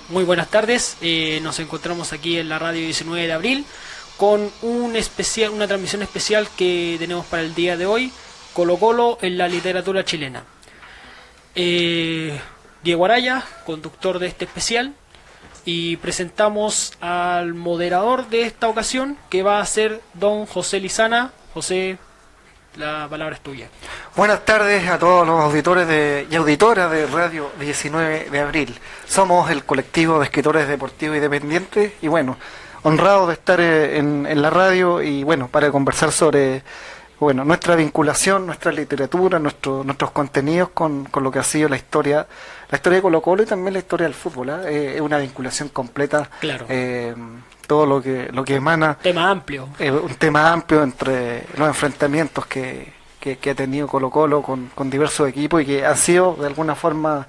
Muy buenas tardes. Nos encontramos aquí en la radio 19 de abril con una transmisión especial que tenemos para el día de hoy, Colo Colo en la literatura chilena. Diego Araya, conductor de este especial, y presentamos al moderador de esta ocasión, que va a ser don José Lizana. José, la palabra es tuya. Buenas tardes a todos los auditores y auditoras de Radio 19 de Abril. Somos el colectivo de escritores deportivos independientes y bueno, honrados de estar en la radio y bueno, para conversar sobre nuestra vinculación, nuestra literatura, nuestros contenidos con lo que ha sido la historia de Colo Colo y también la historia del fútbol. Es una vinculación completa. Claro. Todo lo que emana. Tema amplio. Un tema amplio entre los enfrentamientos que ha tenido Colo Colo con diversos equipos y que han sido de alguna forma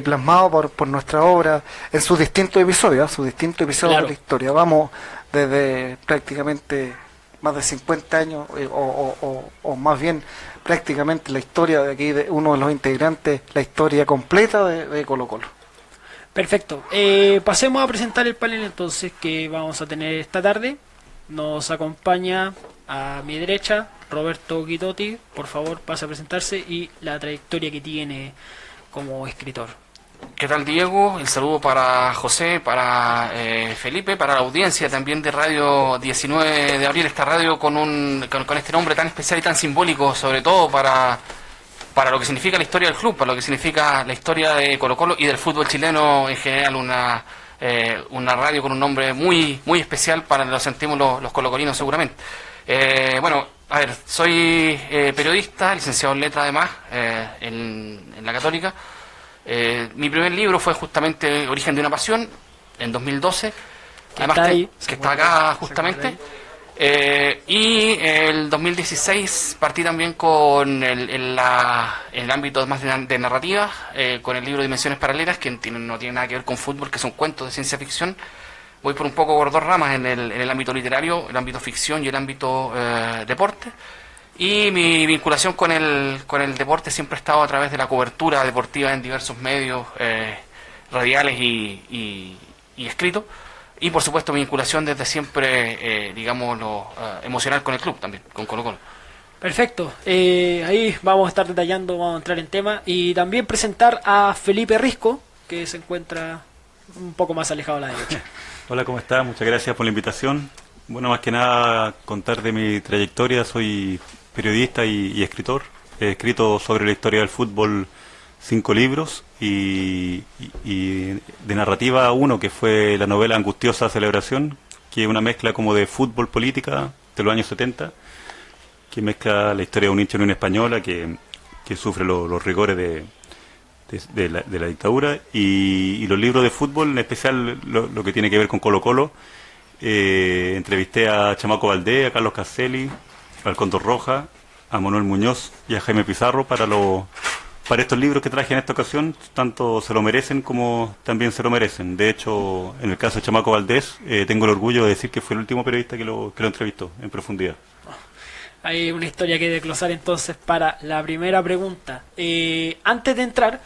plasmados por nuestra obra en sus distintos episodios, claro, de la historia. Vamos desde prácticamente más de 50 años o más bien prácticamente la historia de aquí de uno de los integrantes, la historia completa de Colo Colo. Perfecto. Pasemos a presentar el panel entonces que vamos a tener esta tarde. Nos acompaña a mi derecha Roberto Guidotti. Por favor, pase a presentarse y la trayectoria que tiene como escritor. ¿Qué tal, Diego? El saludo para José, para Felipe, para la audiencia también de Radio 19 de Abril, esta radio con este nombre tan especial y tan simbólico, sobre todo para lo que significa la historia del club, para lo que significa la historia de Colo Colo y del fútbol chileno en general, una radio con un nombre muy muy especial para lo sentimos los colocolinos seguramente. A ver, soy periodista, licenciado en letras además, en la Católica. Mi primer libro fue justamente Origen de una pasión, en 2012, que está acá justamente. Y el 2016 partí también con el ámbito más de narrativa, con el libro Dimensiones Paralelas, que no tiene nada que ver con fútbol, que son cuentos de ciencia ficción. Voy por un poco por dos ramas en el ámbito literario, el ámbito ficción y el ámbito deporte. Y mi vinculación con el deporte siempre ha estado a través de la cobertura deportiva en diversos medios radiales y escritos. Y por supuesto mi vinculación desde siempre, emocional con el club también, con Colo Colo. Perfecto, ahí vamos a estar detallando, vamos a entrar en tema y también presentar a Felipe Risco, que se encuentra un poco más alejado a la derecha. Hola, ¿cómo está? Muchas gracias por la invitación. Bueno, más que nada contar de mi trayectoria. Soy periodista y escritor. He escrito sobre la historia del fútbol 5 libros y de narrativa uno, que fue la novela Angustiosa Celebración, que es una mezcla como de fútbol política de los años 70, que mezcla la historia de un hincha de Unión Española que sufre los rigores de la dictadura y los libros de fútbol, en especial lo que tiene que ver con Colo Colo. Entrevisté a Chamaco Valdés, a Carlos Caselli, al Cóndor Roja, a Manuel Muñoz y a Jaime Pizarro para estos libros que traje en esta ocasión. Tanto se lo merecen como también se lo merecen. De hecho, en el caso de Chamaco Valdés, tengo el orgullo de decir que fue el último periodista que lo entrevistó en profundidad. Hay una historia que desglosar entonces para la primera pregunta. Antes de entrar,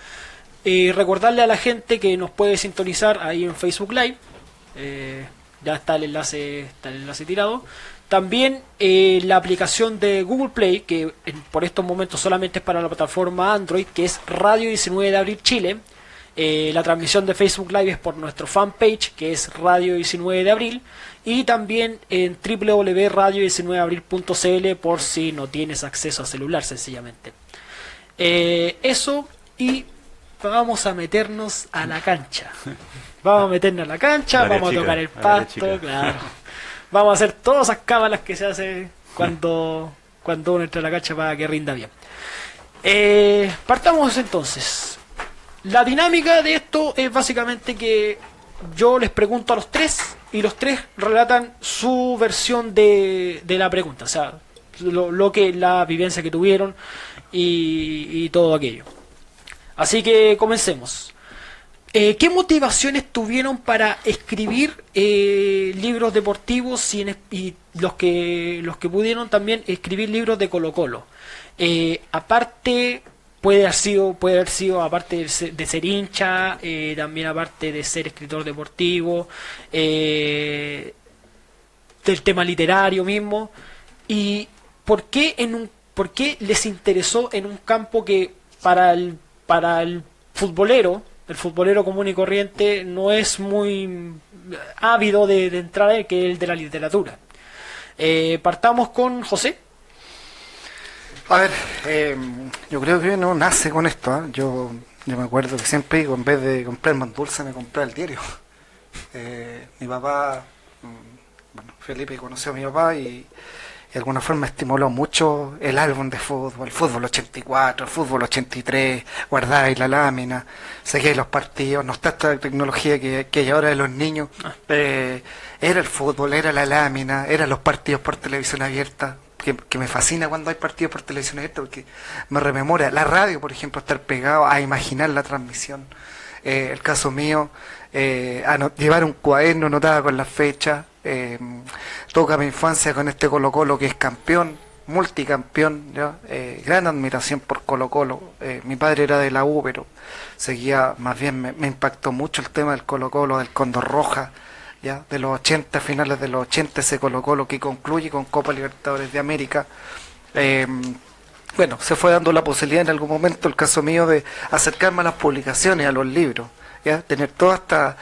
recordarle a la gente que nos puede sintonizar ahí en Facebook Live. Ya está el enlace tirado. También la aplicación de Google Play, que por estos momentos solamente es para la plataforma Android, que es Radio 19 de Abril Chile. La transmisión de Facebook Live es por nuestro fanpage, que es Radio 19 de Abril. Y también en www.radio19abril.cl por si no tienes acceso a celular, sencillamente. Eso, y vamos a meternos a la cancha. Vamos a meternos a la cancha, vamos a tocar el pasto, claro. Vamos a hacer todas esas cábalas que se hacen cuando uno entra a la cancha para que rinda bien. Partamos entonces. La dinámica de esto es básicamente que yo les pregunto a los tres y los tres relatan su versión de la pregunta, o sea, la vivencia que tuvieron y todo aquello. Así que comencemos. ¿Qué motivaciones tuvieron para escribir libros deportivos y los que pudieron también escribir libros de Colo Colo? Aparte puede haber sido aparte de ser hincha, también aparte de ser escritor deportivo, del tema literario mismo. ¿Y por qué les interesó en un campo que para el futbolero común y corriente no es muy ávido de entrar en, que es el de la literatura? Partamos con José. A ver, yo creo que no nace con esto, ¿eh? Yo me acuerdo que siempre digo, en vez de comprarme un dulce, me compré el diario. Mi papá, bueno, Felipe conoció a mi papá y de alguna forma estimuló mucho el álbum de fútbol, el fútbol 84, el fútbol 83, guardáis la lámina, seguíais los partidos, no está esta tecnología que hay ahora de los niños. Era el fútbol, era la lámina, eran los partidos por televisión abierta, que me fascina cuando hay partidos por televisión abierta porque me rememora la radio, por ejemplo, estar pegado a imaginar la transmisión. El caso mío, llevar un cuaderno anotado con las fechas. Toca mi infancia con este Colo Colo que es campeón, multicampeón, ¿ya? Gran admiración por Colo Colo. Mi padre era de la U, pero seguía, más bien me impactó mucho el tema del Colo Colo, del Cóndor Roja, ¿ya? De los 80, finales de los 80, ese Colo Colo que concluye con Copa Libertadores de América. Bueno, se fue dando la posibilidad en algún momento, el caso mío, de acercarme a las publicaciones, a los libros, ¿ya? Tener toda esta,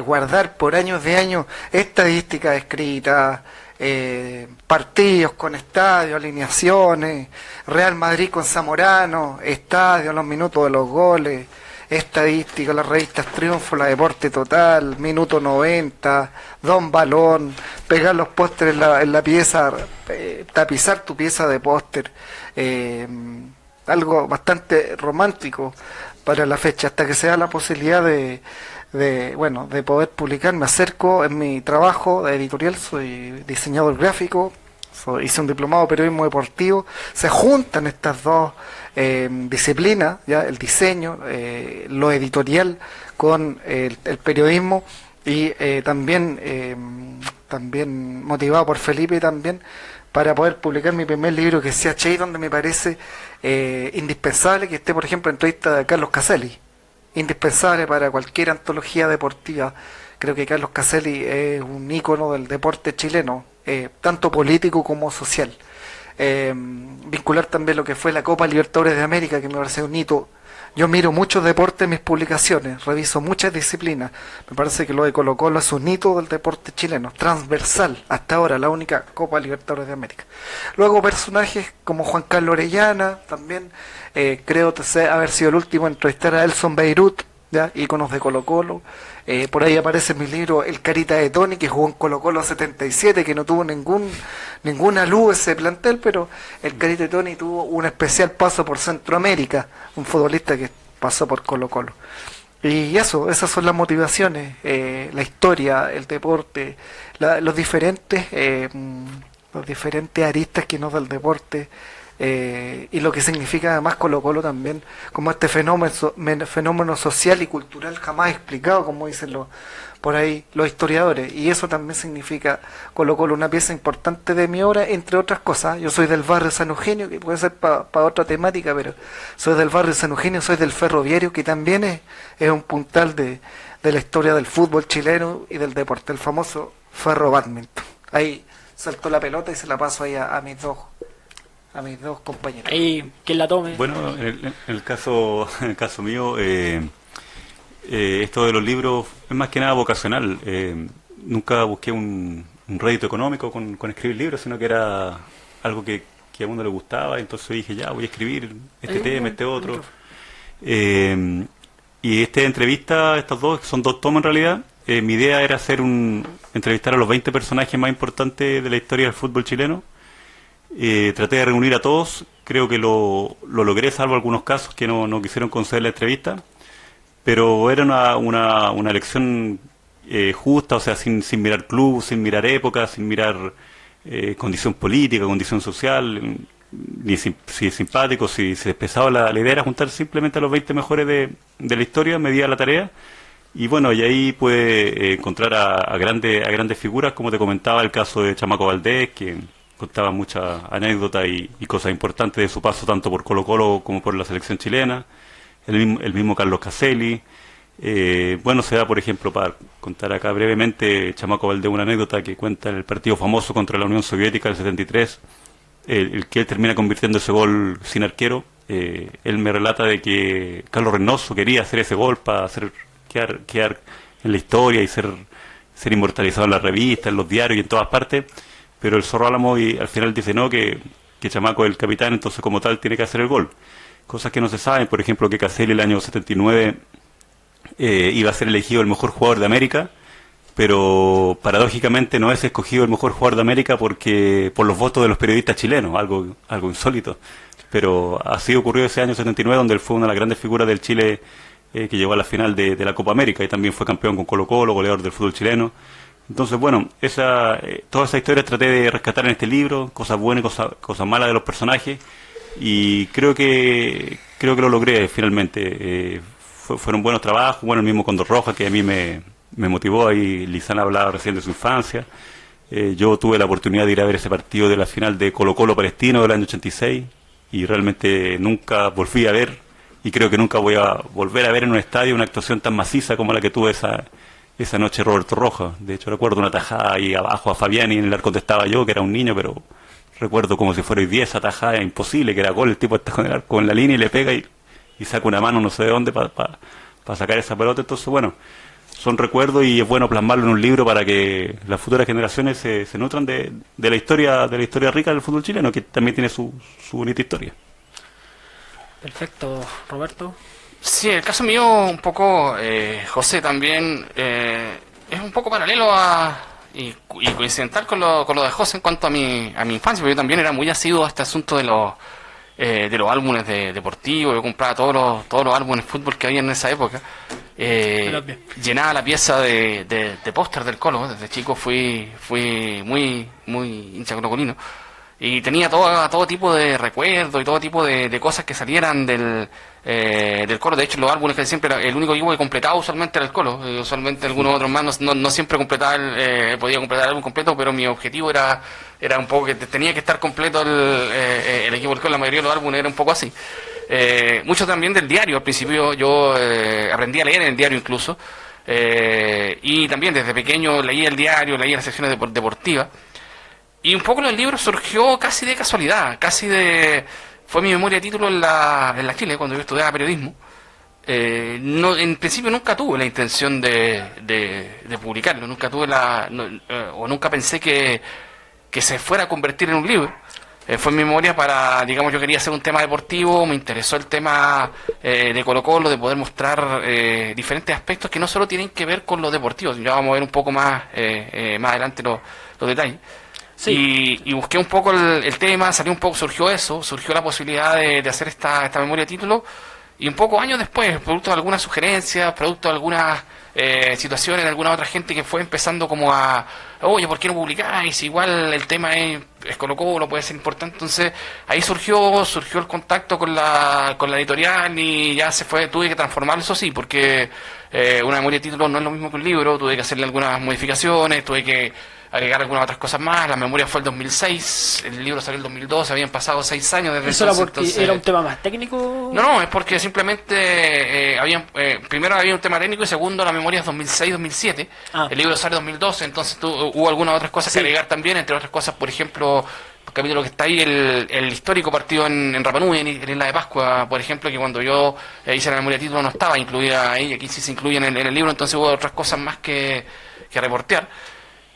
guardar por años de años estadísticas escritas, partidos con estadios, alineaciones, Real Madrid con Zamorano, estadios, los minutos de los goles, estadísticas, las revistas Triunfo, la Deporte Total, Minuto 90, Don Balón, pegar los pósteres en la pieza, tapizar tu pieza de póster, algo bastante romántico para la fecha, hasta que se da la posibilidad de poder publicar. Me acerco en mi trabajo de editorial, soy diseñador gráfico, hice un diplomado de periodismo deportivo, se juntan estas dos disciplinas, ya el diseño, lo editorial con el periodismo, y también motivado por Felipe también, para poder publicar mi primer libro, que es CHI, donde me parece indispensable que esté, por ejemplo, entrevista de Carlos Caselli, indispensable para cualquier antología deportiva. Creo que Carlos Caselli es un ícono del deporte chileno, tanto político como social. Vincular también lo que fue la Copa Libertadores de América, que me parece un hito. Yo miro muchos deportes en mis publicaciones, reviso muchas disciplinas. Me parece que lo de Colo Colo es un hito del deporte chileno, transversal, hasta ahora la única Copa Libertadores de América. Luego personajes como Juan Carlos Orellana, también creo haber sido el último en entrevistar a Elson Beirut, ¿ya? Íconos de Colo Colo. Por ahí aparece en mi libro el Carita de Toni, que jugó en Colo Colo 77, que no tuvo ninguna luz ese plantel, pero el Carita de Toni tuvo un especial paso por Centroamérica, un futbolista que pasó por Colo Colo. Y esas son las motivaciones, la historia, el deporte, los diferentes aristas que nos da el deporte. Y lo que significa además Colo Colo también como este fenómeno social y cultural jamás explicado, como dicen por ahí los historiadores, y eso también significa Colo Colo, una pieza importante de mi obra, entre otras cosas. Yo soy del barrio San Eugenio, que puede ser para otra temática, pero soy del barrio San Eugenio, soy del Ferroviario, que también es un puntal de la historia del fútbol chileno y del deporte, el famoso Ferro Badminton. Ahí saltó la pelota y se la paso ahí a mis dos compañeros. Ahí, quien la tome. Bueno, en el caso mío, esto de los libros es más que nada vocacional. Nunca busqué un rédito económico con escribir libros, sino que era algo que a uno le gustaba, entonces dije, ya, voy a escribir este tema, este otro. Y esta entrevista, estos dos, son dos tomos en realidad. Mi idea era entrevistar a los 20 personajes más importantes de la historia del fútbol chileno. Traté de reunir a todos, creo que lo logré, salvo algunos casos que no quisieron conceder la entrevista, pero era una elección justa, o sea, sin mirar club, sin mirar época, sin mirar condición política, condición social, ni si es simpático, si se pesaba la idea era juntar simplemente a los 20 mejores de la historia, me di a la tarea, y bueno, y ahí pude encontrar a grandes figuras, como te comentaba, el caso de Chamaco Valdés, que contaba muchas anécdotas y cosas importantes de su paso tanto por Colo-Colo como por la selección chilena. El mismo Carlos Caselli. Bueno, se da, por ejemplo, para contar acá brevemente, Chamaco Valdés, una anécdota que cuenta el partido famoso contra la Unión Soviética del 73, el que él termina convirtiendo ese gol sin arquero. Él me relata de que Carlos Reynoso quería hacer ese gol para quedar en la historia y ser inmortalizado en la revista, en los diarios y en todas partes, pero el Zorro Álamo al final dice no, que Chamaco es el capitán, entonces como tal tiene que hacer el gol. Cosas que no se saben, por ejemplo, que Caselli el año 79 iba a ser elegido el mejor jugador de América, pero paradójicamente no es escogido el mejor jugador de América por los votos de los periodistas chilenos, algo insólito. Pero así ocurrió ese año 79, donde él fue una de las grandes figuras del Chile que llegó a la final de la Copa América y también fue campeón con Colo-Colo, goleador del fútbol chileno. Entonces, bueno, todas esas historias traté de rescatar en este libro, cosas buenas y cosas malas de los personajes, y creo que lo logré finalmente. Fueron buenos trabajos, bueno, el mismo Condor Roja, que a mí me motivó, ahí Lizana hablaba recién de su infancia. Yo tuve la oportunidad de ir a ver ese partido de la final de Colo-Colo Palestino del año 86, y realmente nunca volví a ver, y creo que nunca voy a volver a ver en un estadio una actuación tan maciza como la que tuve esa noche Roberto Rojas. De hecho recuerdo una tajada ahí abajo a Fabiani, en el arco donde estaba yo, que era un niño, pero recuerdo como si fuera hoy día esa tajada imposible, que era gol, el tipo está con el arco en la línea y le pega y saca una mano no sé de dónde para sacar esa pelota. Entonces, bueno, son recuerdos y es bueno plasmarlo en un libro para que las futuras generaciones se nutran de la historia rica del fútbol chileno, que también tiene su bonita historia. Perfecto, Roberto. Sí, el caso mío un poco, José, también es un poco paralelo y coincidental con lo de José en cuanto a mi infancia, porque yo también era muy asiduo a este asunto de los álbumes deportivos. Yo compraba todos los álbumes de fútbol que había en esa época. Llenaba la pieza de póster del Colo. Desde chico fui muy hincha colocolino, y tenía todo tipo de recuerdos y todo tipo de cosas que salieran del Colo. De hecho, los álbumes que siempre era el único equipo que completaba usualmente era el Colo. Usualmente algunos otros más no siempre completaba podía completar el álbum completo, pero mi objetivo era un poco que tenía que estar completo el equipo del Colo. La mayoría de los álbumes era un poco así. Mucho también del diario. Al principio yo aprendí a leer en el diario incluso, y también desde pequeño leía el diario, leía las secciones deportivas. Y un poco el libro surgió casi de casualidad, fue mi memoria de título en la Chile, cuando yo estudiaba periodismo. En principio nunca tuve la intención de publicarlo, nunca tuve o nunca pensé que se fuera a convertir en un libro. Fue mi memoria yo quería hacer un tema deportivo, me interesó el tema de Colo-Colo, de poder mostrar diferentes aspectos que no solo tienen que ver con lo deportivo. Ya vamos a ver un poco más adelante los detalles. Sí. Y busqué un poco el tema, surgió la posibilidad de hacer esta memoria de título, y un poco años después, producto de algunas sugerencias, producto de algunas situaciones de alguna otra gente que fue empezando como oye, ¿por qué no publicáis? Igual el tema es Colo-Colo, puede ser importante. Entonces ahí surgió el contacto con la editorial, y ya tuve que transformarlo, eso sí, porque una memoria de título no es lo mismo que un libro. Tuve que hacerle algunas modificaciones, tuve que agregar algunas otras cosas más. La memoria fue el 2006, el libro salió el 2012, habían pasado 6 años desde ¿Eso entonces. era porque era un tema más técnico? No, es porque simplemente primero había un tema técnico, y segundo, la memoria es 2006-2007. El libro sale en 2012, entonces hubo algunas otras cosas que agregar también, entre otras cosas, por ejemplo, el capítulo que está ahí, el histórico partido en Rapa Nui, en Isla de Pascua, por ejemplo, que cuando yo hice la memoria de título no estaba incluida ahí, aquí sí se incluye en el libro. Entonces hubo otras cosas más que reportear.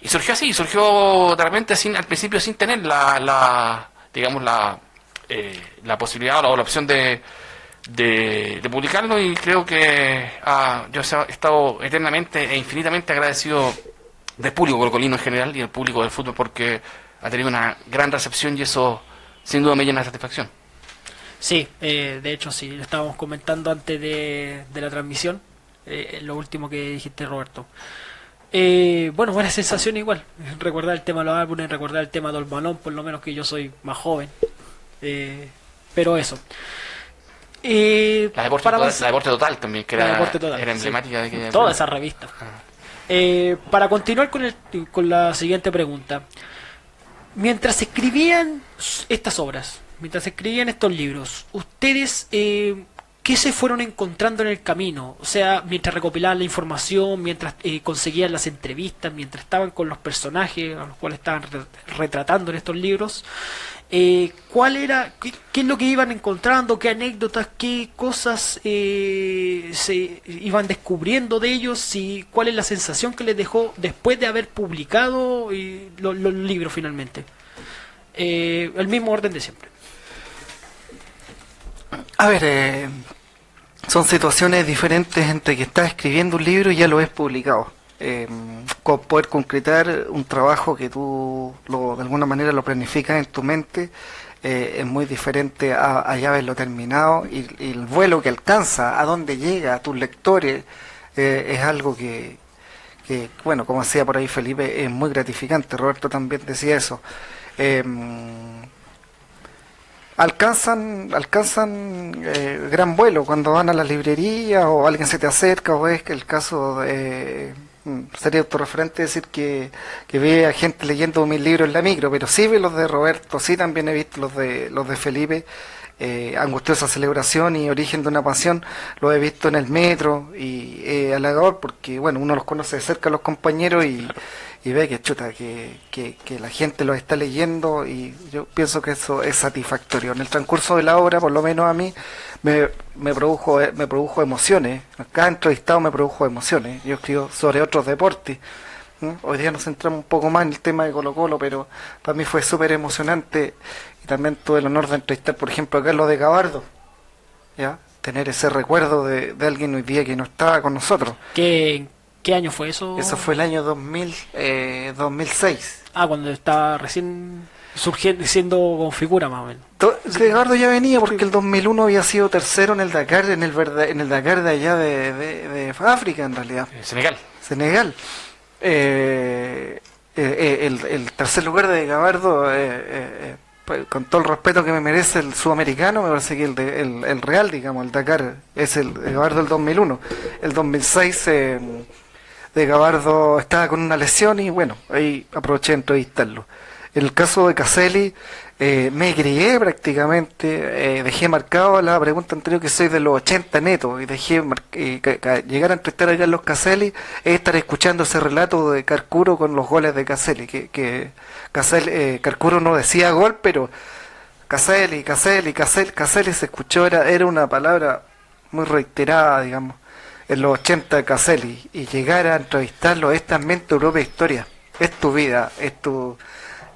Y surgió de repente al principio sin tener la posibilidad o la opción de publicarlo, y creo que yo he estado eternamente e infinitamente agradecido del público colocolino en general y del público del fútbol, porque ha tenido una gran recepción, y eso sin duda me llena de satisfacción. Sí, de hecho sí, lo estábamos comentando antes de la transmisión, lo último que dijiste, Roberto. Bueno, buena sensación igual, recordar el tema de los álbumes, recordar el tema del balón, por lo menos que yo soy más joven, pero eso. La Deporte Total también, que era emblemática, sí, de toda esa revista. Para continuar con la siguiente pregunta, mientras escribían estas obras, mientras escribían estos libros, ustedes, ¿qué se fueron encontrando en el camino? O sea, mientras recopilaban la información, mientras conseguían las entrevistas, mientras estaban con los personajes a los cuales estaban retratando en estos libros, ¿cuál era, qué es lo que iban encontrando, qué anécdotas, qué cosas se iban descubriendo de ellos y cuál es la sensación que les dejó después de haber publicado los libros finalmente? El mismo orden de siempre. A ver, son situaciones diferentes entre que estás escribiendo un libro y ya lo ves publicado. Poder concretar un trabajo que tú de alguna manera lo planificas en tu mente es muy diferente a ya haberlo terminado y el vuelo que alcanza, a dónde llega, a tus lectores, es algo que, bueno, como decía por ahí Felipe, es muy gratificante. Roberto también decía eso. Alcanzan gran vuelo cuando van a las librerías o alguien se te acerca, o es que el caso sería autorreferente decir que ve a gente leyendo mis libros en la micro, pero sí ve los de Roberto, sí también he visto los de Felipe, Angustiosa Celebración y Origen de una Pasión, los he visto en el metro y halagador porque bueno, uno los conoce de cerca a los compañeros y ve que chuta, que la gente los está leyendo y yo pienso que eso es satisfactorio. En el transcurso de la obra, por lo menos a mí, me produjo emociones. Cada entrevistado me produjo emociones. Yo escribo sobre otros deportes. Hoy día nos centramos un poco más en el tema de Colo-Colo, pero para mí fue súper emocionante y también tuve el honor de entrevistar, por ejemplo, a Carlos de Gabardo, ¿ya? Tener ese recuerdo de alguien hoy día que no estaba con nosotros. ¿Qué año fue eso? Eso fue el año 2006. Ah, cuando estaba recién surgiendo, siendo con figura más o menos. Ricardo ya venía porque el 2001 había sido tercero en el Dakar, en el Dakar de allá de África en realidad. Senegal. El tercer lugar de Gabardo, pues, con todo el respeto que me merece el sudamericano, me parece que el real, digamos, el Dakar es el Gabardo del 2001. El 2006 de Gabardo estaba con una lesión y bueno, ahí aproveché de entrevistarlo. En el caso de Caselli, me crié prácticamente, dejé marcado la pregunta anterior que soy de los 80 netos y dejé llegar a entrevistar a Carlos Caselli es estar escuchando ese relato de Carcuro con los goles de Caselli, que Caselli, Carcuro no decía gol, pero Caselli se escuchó, era una palabra muy reiterada, digamos, en los 80 de Caselli, y llegar a entrevistarlo es también tu propia historia, es tu vida, es tu...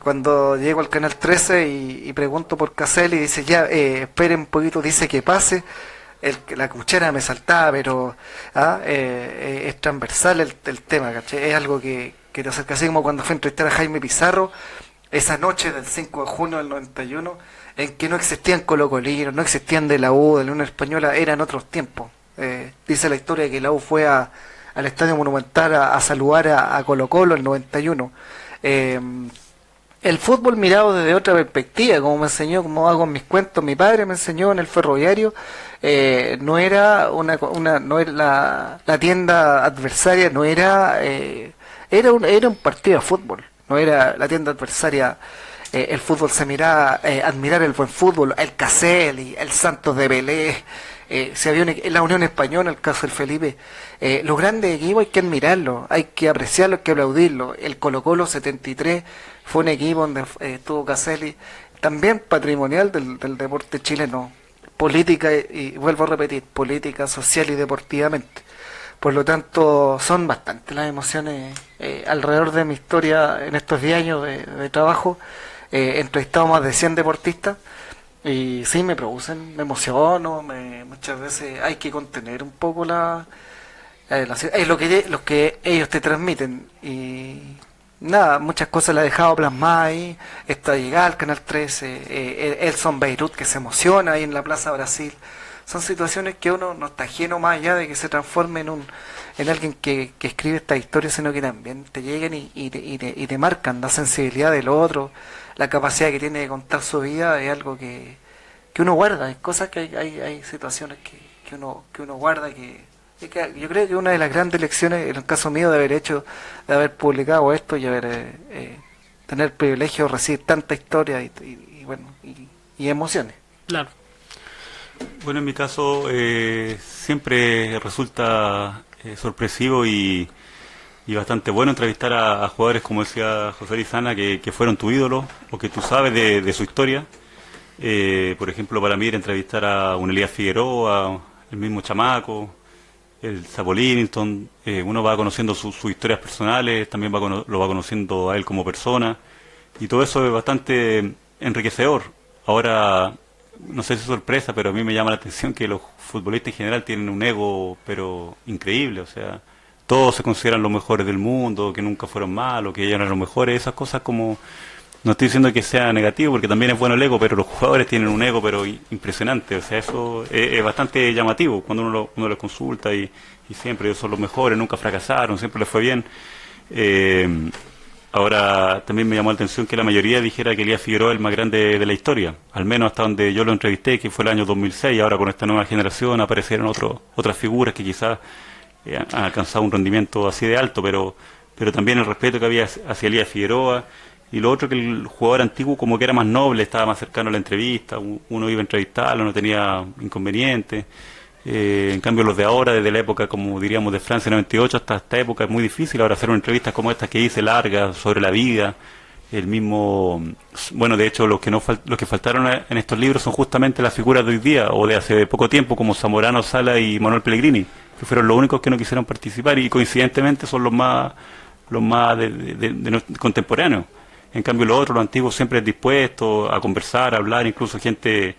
Cuando llego al Canal 13 y pregunto por Caselli, dice ya, esperen un poquito, dice que pase, la cuchara me saltaba, pero es transversal el tema, ¿cachai? Es algo que te acerca, así como cuando fui a entrevistar a Jaime Pizarro, esa noche del 5 de junio del 91, en que no existían colocolinos, no existían de la U, de la Unión Española, eran otros tiempos. Dice la historia de que la U fue al Estadio Monumental a saludar a Colo-Colo el 91. El fútbol mirado desde otra perspectiva, como me enseñó, como hago en mis cuentos, mi padre me enseñó en el ferroviario, no era no era la tienda adversaria, no era era un partido de fútbol, no era la tienda adversaria. El fútbol se miraba, admirar el buen fútbol, el Caselli, el Santos de Pelé, si había la Unión Española, el caso del Felipe, los grandes equipos hay que admirarlos, hay que apreciarlos, hay que aplaudirlos. El Colo-Colo 73 fue un equipo donde estuvo Caselli, también patrimonial del deporte chileno, política, y vuelvo a repetir, política, social y deportivamente. Por lo tanto, son bastantes las emociones alrededor de mi historia en estos 10 años de trabajo. He entrevistado más de 100 deportistas y sí me producen, me emociono, muchas veces hay que contener un poco es lo que ellos te transmiten y nada, muchas cosas las he dejado plasmadas ahí. Esta llegada al Canal 13, Elson Beirut que se emociona ahí en la Plaza Brasil, son situaciones que uno no está ajeno más allá de que se transforme en alguien que escribe estas historias, sino que también te llegan y te marcan la sensibilidad del otro, la capacidad que tiene de contar su vida, es algo que uno guarda, hay cosas que hay situaciones que uno guarda que yo creo que una de las grandes lecciones, en el caso mío, de haber publicado esto y haber tener el privilegio de recibir tanta historia y bueno, y emociones. Claro. Bueno, en mi caso siempre resulta sorpresivo y bastante bueno entrevistar a jugadores, como decía José Lizana, que fueron tu ídolo o que tú sabes de su historia. Por ejemplo, para mí era entrevistar a un Elías Figueroa, el mismo Chamaco, el Sapo Livingston. Uno va conociendo sus historias personales, también lo va conociendo a él como persona, y todo eso es bastante enriquecedor. Ahora, no sé si es sorpresa, pero a mí me llama la atención que los futbolistas en general tienen un ego, pero increíble, o sea, todos se consideran los mejores del mundo, que nunca fueron malos, que ellos eran los mejores, esas cosas como... No estoy diciendo que sea negativo, porque también es bueno el ego, pero los jugadores tienen un ego pero impresionante, o sea, eso es bastante llamativo cuando uno los consulta y siempre ellos son los mejores, nunca fracasaron, siempre les fue bien. Ahora, también me llamó la atención que la mayoría dijera que Elías Figueroa es el más grande de la historia, al menos hasta donde yo lo entrevisté, que fue el año 2006, ahora con esta nueva generación aparecieron otras figuras que quizás han alcanzado un rendimiento así de alto, pero también el respeto que había hacia Elías Figueroa, y lo otro que el jugador antiguo como que era más noble, estaba más cercano a la entrevista, uno iba a entrevistarlo, no tenía inconveniente. En cambio los de ahora, desde la época, como diríamos, de Francia 98 hasta esta época, es muy difícil ahora hacer una entrevista como esta que hice, larga, sobre la vida, el mismo... Bueno, de hecho, los que faltaron en estos libros son justamente las figuras de hoy día, o de hace poco tiempo, como Zamorano, Sala y Manuel Pellegrini, que fueron los únicos que no quisieron participar, y coincidentemente son los más contemporáneos. En cambio los otros, los antiguos, siempre dispuestos a conversar, a hablar, incluso gente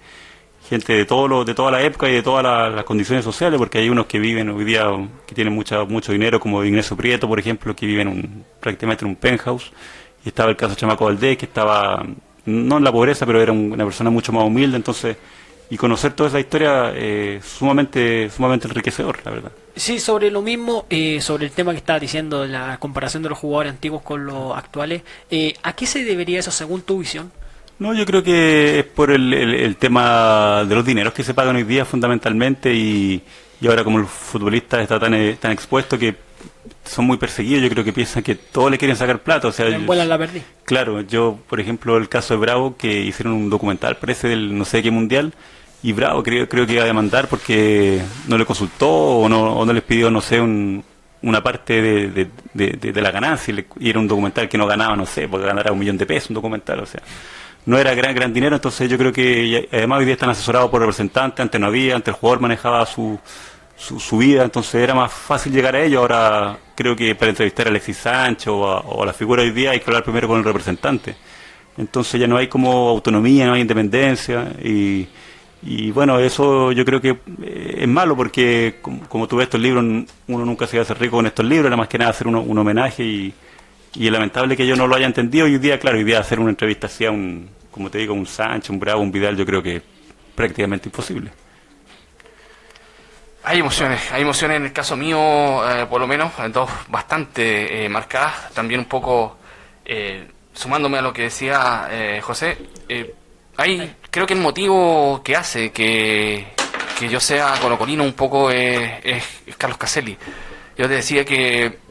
de toda la época y de todas las condiciones sociales, porque hay unos que viven hoy día, que tienen mucho dinero, como Ignacio Prieto, por ejemplo, que viven prácticamente en un penthouse, y estaba el caso de Chamaco Valdés, que estaba, no en la pobreza, pero era una persona mucho más humilde, entonces, y conocer toda esa historia sumamente enriquecedor, la verdad. Sí, sobre lo mismo, sobre el tema que estaba diciendo, la comparación de los jugadores antiguos con los actuales, ¿a qué se debería eso según tu visión? No, yo creo que es por el tema de los dineros que se pagan hoy día fundamentalmente, y ahora como el futbolista está tan expuesto que son muy perseguidos, yo creo que piensan que todos le quieren sacar plata, o sea, Vuelan la perdí. Claro, yo, por ejemplo, el caso de Bravo, que hicieron un documental, parece, del no sé qué mundial, y Bravo creo que iba a demandar porque no le consultó o no les pidió, no sé, una parte de la ganancia, y era un documental que no ganaba, no sé, porque ganara $1 millón de pesos un documental, o sea, no era gran dinero. Entonces yo creo que además hoy día están asesorados por representantes, antes no había, antes el jugador manejaba su vida, entonces era más fácil llegar a ellos. Ahora creo que para entrevistar a Alexis Sánchez o a la figura hoy día hay que hablar primero con el representante, entonces ya no hay como autonomía, no hay independencia, y bueno, eso yo creo que es malo, porque como tú ves estos libros, uno nunca se va a hacer rico con estos libros, era más que nada hacer un homenaje, y es lamentable que yo no lo haya entendido. Hoy día, claro, hoy día hacer una entrevista así a como te digo, un Sánchez, un Bravo, un Vidal, yo creo que es prácticamente imposible. Hay emociones en el caso mío, por lo menos, dos bastante marcadas, también un poco sumándome a lo que decía José. Creo que el motivo que hace que yo sea colocolino un poco es Carlos Caselli. Yo te decía que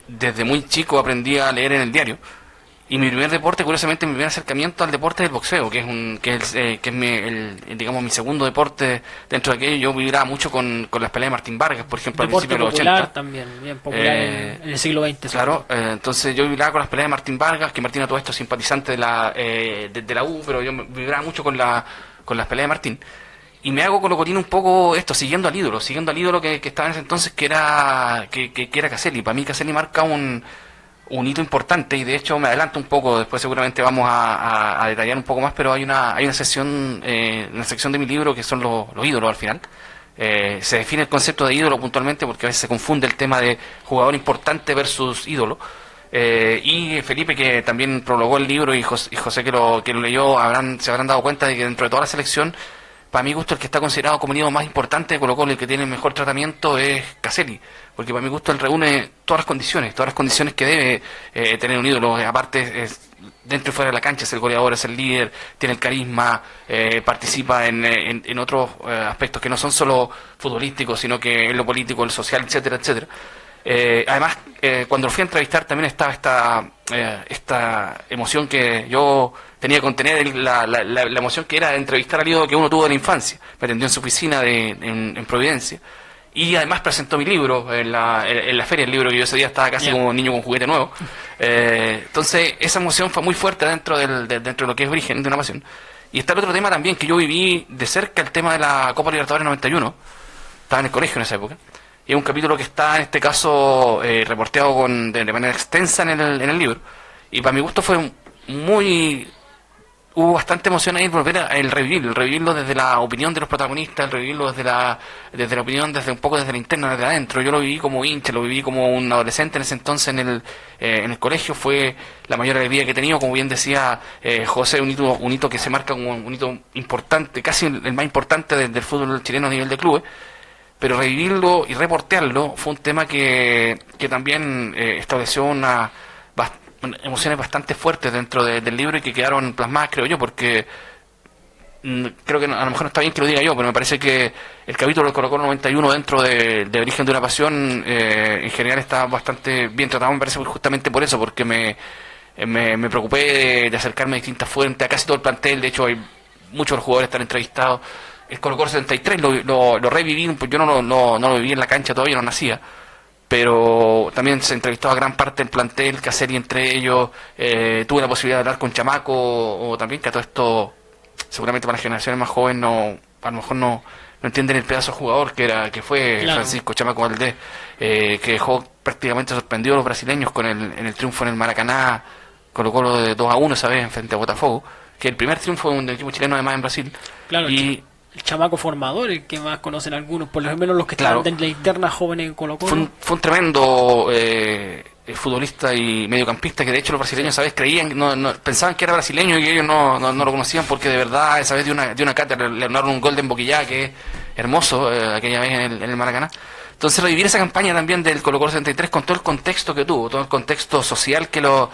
desde muy chico aprendí a leer en el diario, y mi primer deporte, curiosamente, mi primer acercamiento al deporte es el boxeo, que es mi segundo deporte. Dentro de aquello yo vibraba mucho con las peleas de Martín Vargas, por ejemplo, al Deporte principio de los popular 80. también, bien popular en el siglo XX. Claro, entonces yo vibraba con las peleas de Martín Vargas, que Martín a todo esto es simpatizante de la U, pero yo vibraba mucho con las peleas de Martín. Y me hago colocolino un poco siguiendo al ídolo que estaba en ese entonces, que era Caselli. Para mí Caselli marca un hito importante, y de hecho me adelanto un poco, después seguramente vamos a detallar un poco más, pero hay una sección de mi libro que son los ídolos al final. Se define el concepto de ídolo puntualmente, porque a veces se confunde el tema de jugador importante versus ídolo. Y Felipe, que también prologó el libro, y José que lo leyó, se habrán dado cuenta de que dentro de toda la selección, para mi gusto, el que está considerado como el ídolo más importante de Colo-Colo, el que tiene el mejor tratamiento, es Caselli, porque para mi gusto él reúne todas las condiciones que debe tener un ídolo. Aparte, dentro y fuera de la cancha es el goleador, es el líder, tiene el carisma, participa en otros aspectos que no son solo futbolísticos, sino que en lo político, el social, etcétera, etcétera. Además, cuando lo fui a entrevistar también estaba esta emoción que yo tenía que contener, la emoción que era de entrevistar al ídolo que uno tuvo en la infancia. Me atendió en su oficina en Providencia. Y además presentó mi libro en la feria, el libro que yo ese día estaba casi como un niño con juguete nuevo. Entonces, esa emoción fue muy fuerte dentro de lo que es Origen de una Pasión. Y está el otro tema también que yo viví de cerca, el tema de la Copa Libertadores 91. Estaba en el colegio en esa época. Y es un capítulo que está, en este caso, reporteado de manera extensa en el libro. Y para mi gusto fue hubo bastante emoción ahí volver el revivirlo desde la opinión de los protagonistas, el revivirlo desde la opinión, desde un poco desde la interna, desde adentro. Yo lo viví como hincha, lo viví como un adolescente en ese entonces en el colegio. Fue la mayor alegría que he tenido, como bien decía José, un hito que se marca como un hito importante, casi el más importante del fútbol chileno a nivel de clubes. Pero revivirlo y reportearlo fue un tema que también estableció emociones bastante fuertes dentro del libro y que quedaron plasmadas, creo yo, porque creo que a lo mejor no está bien que lo diga yo, pero me parece que el capítulo del Colo-Colo 91 dentro de Origen de una Pasión en general está bastante bien tratado, me parece justamente por eso, porque me preocupé de acercarme a distintas fuentes, a casi todo el plantel. De hecho hay muchos de los jugadores están entrevistados. El Colo-Colo 73 lo reviví, pues yo no lo viví en la cancha, todavía no nacía, pero también se entrevistó a gran parte del plantel, Caselli entre ellos. Tuve la posibilidad de hablar con Chamaco, o también que a todo esto, seguramente para las generaciones más jóvenes a lo mejor no entienden el pedazo de jugador que fue claro. Francisco Chamaco Valdés, que dejó prácticamente sorprendido a los brasileños en el triunfo en el Maracaná, Colo-Colo de 2-1 esa vez frente a Botafogo, que el primer triunfo de un equipo chileno además en Brasil. Claro, y el chamaco formador, el que más conocen algunos, por lo menos los que claro, estaban en la interna jóvenes en Colo-Colo. Fue un tremendo futbolista y mediocampista que de hecho los brasileños, ¿sabes? Creían, pensaban que era brasileño y ellos no lo conocían, porque de verdad esa vez de una cátedra le ganaron un gol de Emboquillá que es hermoso aquella vez en el Maracaná. Entonces revivir esa campaña también del Colo-Colo 73 con todo el contexto que tuvo, todo el contexto social que lo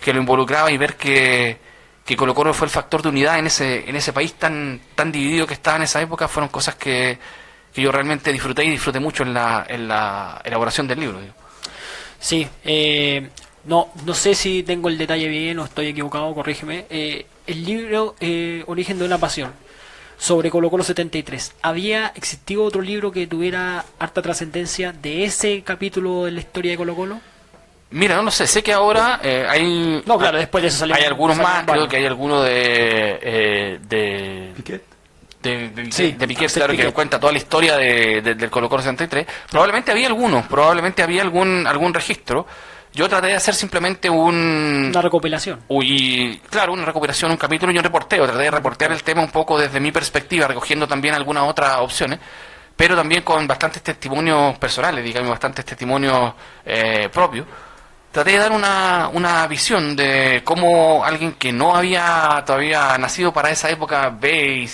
involucraba, y ver que Colo-Colo fue el factor de unidad en ese país tan dividido que estaba en esa época, fueron cosas que yo realmente disfruté mucho en la elaboración del libro. Digo. Sí, no sé si tengo el detalle bien o estoy equivocado, corrígeme. El libro Origen de una Pasión, sobre Colo-Colo 73, ¿había existido otro libro que tuviera harta trascendencia de ese capítulo de la historia de Colo-Colo? Mira, no lo sé que ahora hay... No, claro, después de eso salió... Hay algunos más, creo que hay alguno de ¿Piquet? De Piquet, claro, que cuenta toda la historia del Colo-Colo 63. Probablemente había algún registro. Yo traté de hacer simplemente una recopilación. Una recopilación, un capítulo y un reporteo. Traté de reportear el tema un poco desde mi perspectiva, recogiendo también algunas otras opciones, pero también con bastantes testimonios personales, digamos, bastantes testimonios propios. Traté de dar una visión de cómo alguien que no había todavía nacido para esa época ve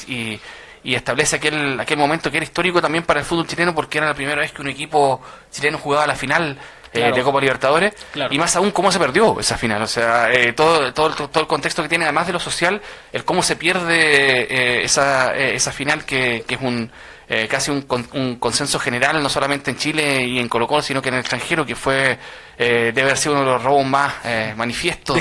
y establece aquel momento que era histórico también para el fútbol chileno, porque era la primera vez que un equipo chileno jugaba la final de Copa Libertadores, claro. Y más aún cómo se perdió esa final, o sea, todo el contexto que tiene, además de lo social, el cómo se pierde esa final que es casi un consenso general, no solamente en Chile y en Colo-Colo, sino que en el extranjero, que fue debe haber sido uno de los robos más manifiestos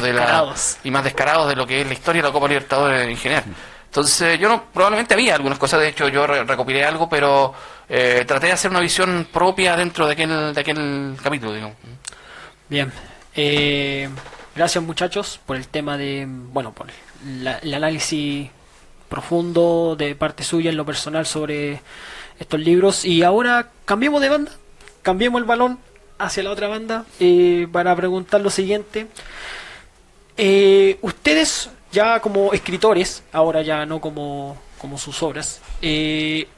y más descarados de lo que es la historia de la Copa Libertadores en general. Entonces probablemente había algunas cosas, de hecho yo recopilé algo, pero traté de hacer una visión propia dentro de aquel capítulo, digamos. Bien, gracias muchachos por el tema por el análisis profundo de parte suya en lo personal sobre estos libros. Y ahora cambiemos de banda, cambiemos el balón hacia la otra banda para preguntar lo siguiente. Ustedes ya como escritores, ahora ya no como sus obras,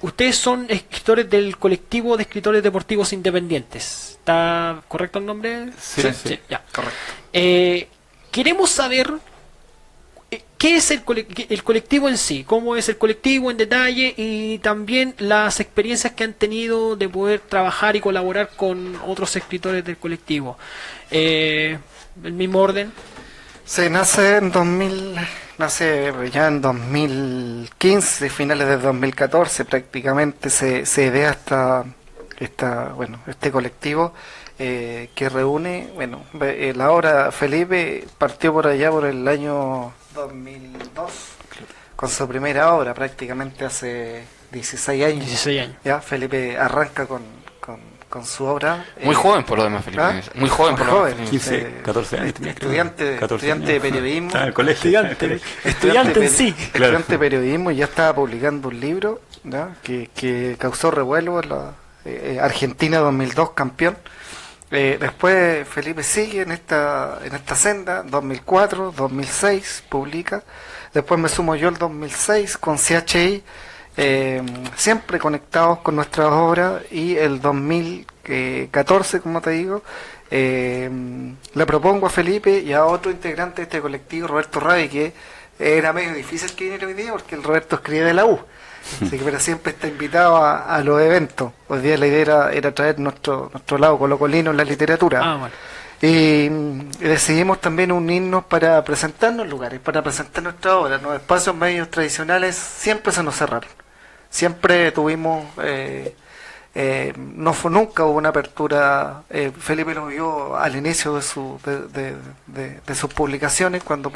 ustedes son escritores del colectivo de escritores deportivos independientes. ¿Está correcto el nombre? Sí, ya. Correcto. Queremos saber qué es el colectivo en sí, cómo es el colectivo en detalle, y también las experiencias que han tenido de poder trabajar y colaborar con otros escritores del colectivo. El mismo orden. Se nace ya en 2015, finales de 2014 prácticamente se idea este colectivo, que reúne, bueno, la obra Felipe partió por allá por el año 2002 con su primera obra, prácticamente hace 16 años. 16 años. Ya, Felipe arranca con su obra. Muy joven por lo demás, Felipe. ¿Ah? Muy joven por lo demás. 15, 14 años. tenía, creo. Estudiante, 14 estudiante de periodismo. Estaba en el colegio. Estudiante en sí. Estudiante de periodismo y ya estaba publicando un libro, ¿ya? que causó revuelo en la Argentina 2002, campeón. Después Felipe sigue en esta senda, 2004, 2006 publica. Después me sumo yo el 2006 con CHI, siempre conectados con nuestras obras, y el 2014, como te digo, le propongo a Felipe y a otro integrante de este colectivo, Roberto Rabi, que era medio difícil que viniera hoy día porque el Roberto escribe de la U, así que pero siempre está invitado a los eventos. Hoy día la idea era traer nuestro lado colocolino en la literatura. Bueno. Y decidimos también unirnos para presentarnos lugares, para presentar nuestra obra. Los espacios medios tradicionales siempre se nos cerraron. Siempre tuvimos, nunca hubo una apertura. Felipe lo vio al inicio de sus publicaciones, cuando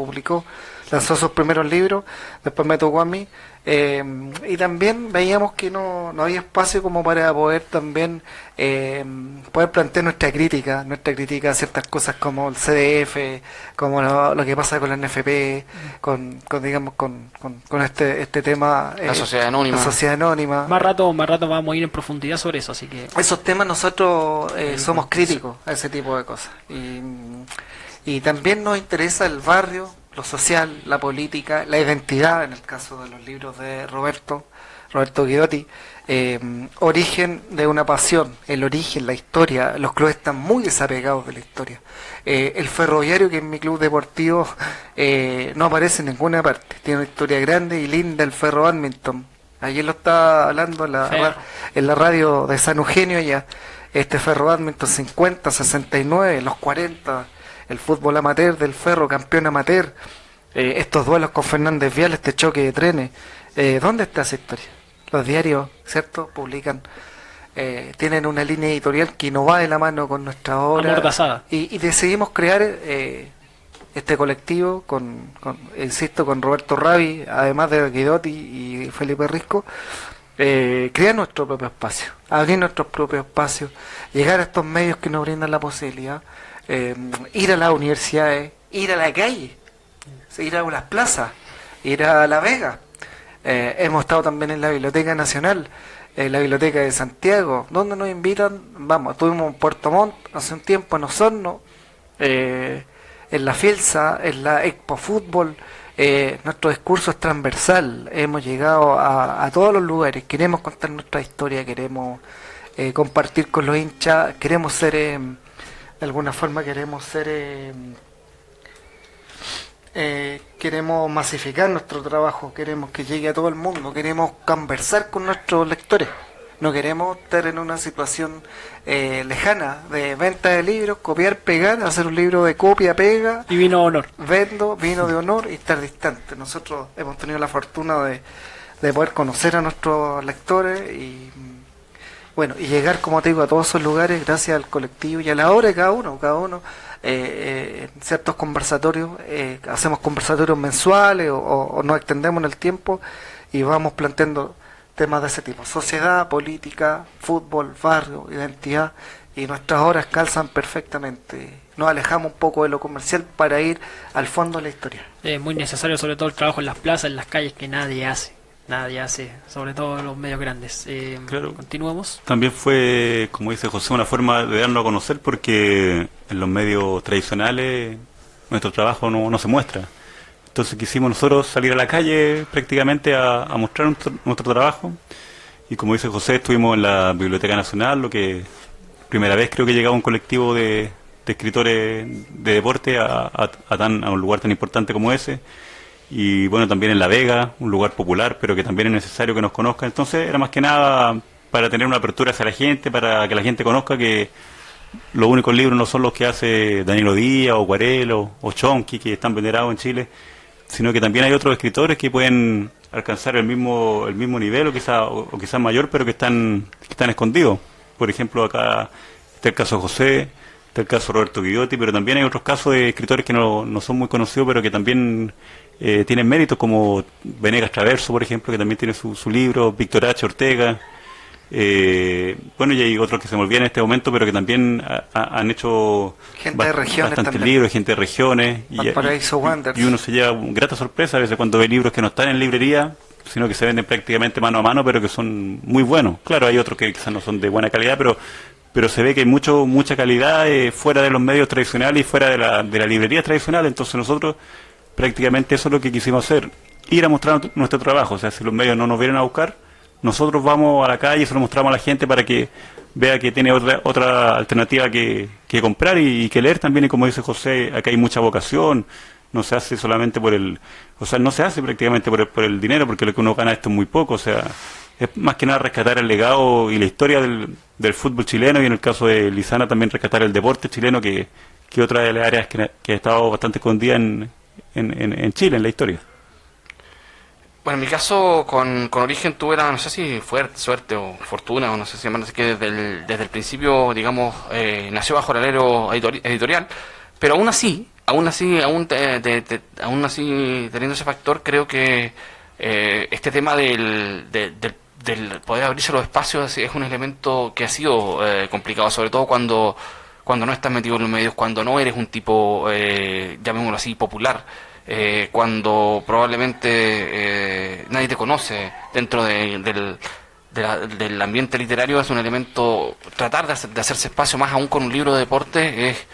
lanzó sus primeros libros, después me tocó a mí. Y también veíamos que no había espacio como para poder también poder plantear nuestra crítica a ciertas cosas como el CDF, como lo que pasa con la NFP, con este tema, La sociedad anónima. Más rato vamos a ir en profundidad sobre eso, así que esos temas nosotros somos críticos a ese tipo de cosas, y también nos interesa el barrio, lo social, la política, la identidad, en el caso de los libros de Roberto Guidotti, origen de una pasión, el origen, la historia. Los clubes están muy desapegados de la historia. El Ferroviario, que es mi club deportivo, no aparece en ninguna parte. Tiene una historia grande y linda, el Ferro Badminton. Ayer lo estaba hablando en la radio de San Eugenio allá. Este Ferro Badminton 50, 69, los 40, el fútbol amateur del Ferro, campeón amateur, estos duelos con Fernández Vial, este choque de trenes. ¿Dónde está esa historia? Los diarios, ¿cierto?, publican, tienen una línea editorial que no va de la mano con nuestra obra, amordazada. y decidimos crear este colectivo insisto, con Roberto Rabi, además de Guidotti y Felipe Risco, crear nuestro propio espacio, abrir nuestros propios espacios, llegar a estos medios que nos brindan la posibilidad, ir a las universidades, ir a la calle, ir a las plazas, ir a La Vega. Hemos estado también en la Biblioteca Nacional, la Biblioteca de Santiago, donde nos invitan. Estuvimos en Puerto Montt hace un tiempo, en Osorno, en la Fielsa, en la Expo Fútbol. Nuestro discurso es transversal, hemos llegado a todos los lugares, queremos contar nuestra historia, queremos compartir con los hinchas, queremos ser, de alguna forma queremos masificar nuestro trabajo, queremos que llegue a todo el mundo, queremos conversar con nuestros lectores, no queremos estar en una situación lejana de venta de libros, copiar, pegar, hacer un libro de copia, pega y vino de honor, vendo vino de honor y estar distante. Nosotros hemos tenido la fortuna de poder conocer a nuestros lectores y llegar, como te digo, a todos esos lugares gracias al colectivo y a la obra de cada uno. En ciertos conversatorios, hacemos conversatorios mensuales o nos extendemos en el tiempo y vamos planteando temas de ese tipo: sociedad, política, fútbol, barrio, identidad, y nuestras obras calzan perfectamente. Nos alejamos un poco de lo comercial para ir al fondo de la historia. Es muy necesario, sobre todo el trabajo en las plazas, en las calles, que nadie hace, sobre todo en los medios grandes. Claro. Continuamos. También fue, como dice José, una forma de darnos a conocer, porque en los medios tradicionales nuestro trabajo no se muestra. Entonces quisimos nosotros salir a la calle prácticamente a mostrar nuestro trabajo, y como dice José, estuvimos en la Biblioteca Nacional, lo que primera vez creo que llegaba un colectivo de escritores de deporte a un lugar tan importante como ese. Y bueno, también en La Vega, un lugar popular, pero que también es necesario que nos conozcan. Entonces era más que nada para tener una apertura hacia la gente, para que la gente conozca que los únicos libros no son los que hace Danilo Díaz o Guarelo o Chonqui, que están venerados en Chile, sino que también hay otros escritores que pueden alcanzar el mismo nivel o quizás mayor, pero que están escondidos. Por ejemplo, acá Está el caso de José, está el caso de Roberto Guidotti, pero también hay otros casos de escritores que no son muy conocidos, pero que también tienen méritos, como Venegas Traverso, por ejemplo, que también tiene su libro, Víctor H. Ortega. Bueno, y hay otros que se me olvidan en este momento, pero que también han hecho Gente de regiones bastantes también. libros, gente de regiones. Valparaíso Wanderers. Y uno se lleva una grata sorpresa a veces cuando ve libros que no están en librería, sino que se venden prácticamente mano a mano, pero que son muy buenos. Claro, hay otros que quizás no son de buena calidad, pero se ve que hay mucha calidad fuera de los medios tradicionales y fuera de la librería tradicional. Entonces nosotros prácticamente eso es lo que quisimos hacer, ir a mostrar nuestro trabajo. O sea, si los medios no nos vienen a buscar, nosotros vamos a la calle y se lo mostramos a la gente para que vea que tiene otra alternativa que comprar y que leer también. Y como dice José, acá hay mucha vocación, no se hace solamente no se hace prácticamente por el dinero, porque lo que uno gana esto es muy poco. O sea, es más que nada rescatar el legado y la historia del fútbol chileno, y en el caso de Lizana también rescatar el deporte chileno, que otra de las áreas que ha estado bastante escondida en Chile, en la historia. Bueno, en mi caso, con Origen tuve no sé si fue suerte o fortuna, o no sé si llamarlo así, que desde el principio, digamos, nació bajo el alero editorial, pero aún así teniendo ese factor, creo que este tema del poder abrirse los espacios es un elemento que ha sido complicado, sobre todo cuando no estás metido en los medios, cuando no eres un tipo, llamémoslo así, popular. Cuando probablemente nadie te conoce dentro del ambiente literario, es un elemento, tratar de hacerse espacio, más aún con un libro de deporte, es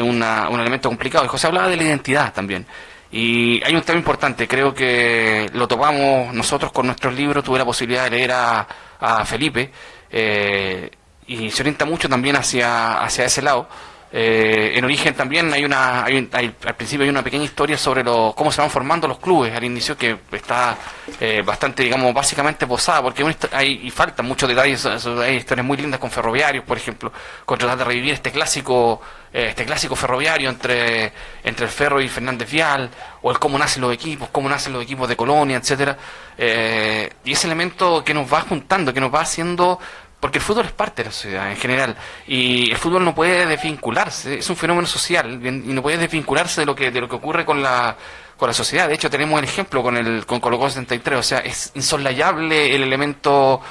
un elemento complicado. Y José hablaba de la identidad también, y hay un tema importante, creo que lo topamos nosotros con nuestros libros. Tuve la posibilidad de leer a Felipe, y se orienta mucho también hacia ese lado. En Origen también al principio hay una pequeña historia sobre cómo se van formando los clubes al inicio, que está bastante, digamos, básicamente posada, porque y faltan muchos detalles. Hay historias muy lindas con Ferroviarios, por ejemplo, con tratar de revivir este clásico ferroviario entre el Ferro y Fernández Vial, o el cómo nacen los equipos de Colonia, etcétera, y ese elemento que nos va juntando, que nos va haciendo, porque el fútbol es parte de la sociedad en general, y el fútbol no puede desvincularse, es un fenómeno social, y no puede desvincularse de lo que ocurre con la sociedad. De hecho, tenemos el ejemplo con Colo-Colo 73, o sea, es insoslayable el elemento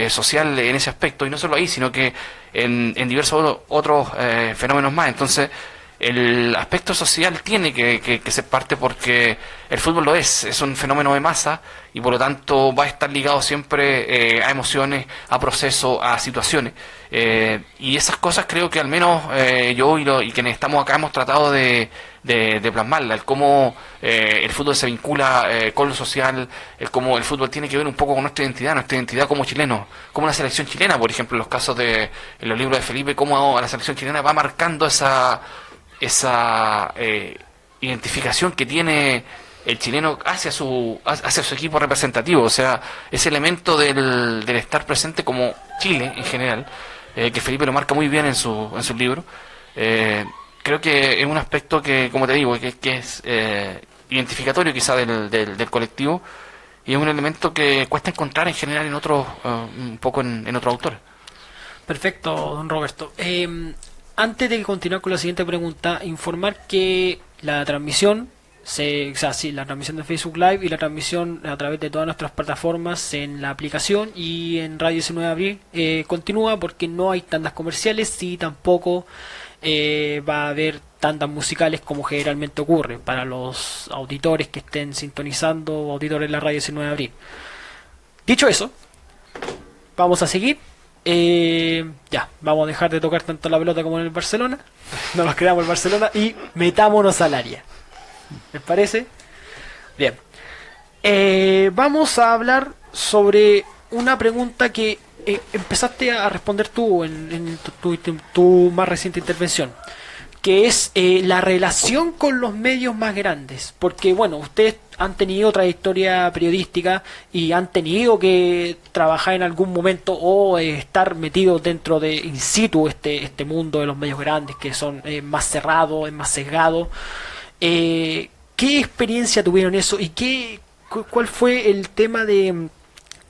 social en ese aspecto, y no solo ahí, sino que en diversos otros fenómenos más. Entonces, el aspecto social tiene que ser parte, porque el fútbol es un fenómeno de masa, y por lo tanto va a estar ligado siempre a emociones, a procesos, a situaciones, y esas cosas creo que al menos yo y quienes estamos acá hemos tratado de plasmarla, el cómo el fútbol se vincula con lo social, el cómo el fútbol tiene que ver un poco con nuestra identidad como chilenos, como la selección chilena, por ejemplo, en los casos en los libros de Felipe, cómo la selección chilena va marcando esa identificación que tiene el chileno hacia su equipo representativo. O sea, ese elemento del estar presente como Chile en general, que Felipe lo marca muy bien en su libro. Creo que es un aspecto que, como te digo, que es identificatorio quizá del colectivo, y es un elemento que cuesta encontrar en general en otros, un poco en otros autores. Perfecto, don Roberto. Antes de continuar con la siguiente pregunta, informar que la transmisión, la transmisión de Facebook Live y la transmisión a través de todas nuestras plataformas en la aplicación y en Radio 19 de Abril continúa, porque no hay tandas comerciales, y tampoco va a haber tandas musicales como generalmente ocurre para los auditores que estén sintonizando, auditores de la Radio 19 de Abril. Dicho eso, vamos a seguir. Vamos a dejar de tocar tanto la pelota como en el Barcelona. No nos creamos el Barcelona y metámonos al área. ¿Les parece? Bien. Vamos a hablar sobre una pregunta que empezaste a responder tú en tu más reciente intervención, que es la relación con los medios más grandes, porque bueno, ustedes han tenido trayectoria periodística y han tenido que trabajar en algún momento o estar metidos dentro de in situ este mundo de los medios grandes, que son más cerrados, más sesgados. ¿Qué experiencia tuvieron eso y cuál fue el tema de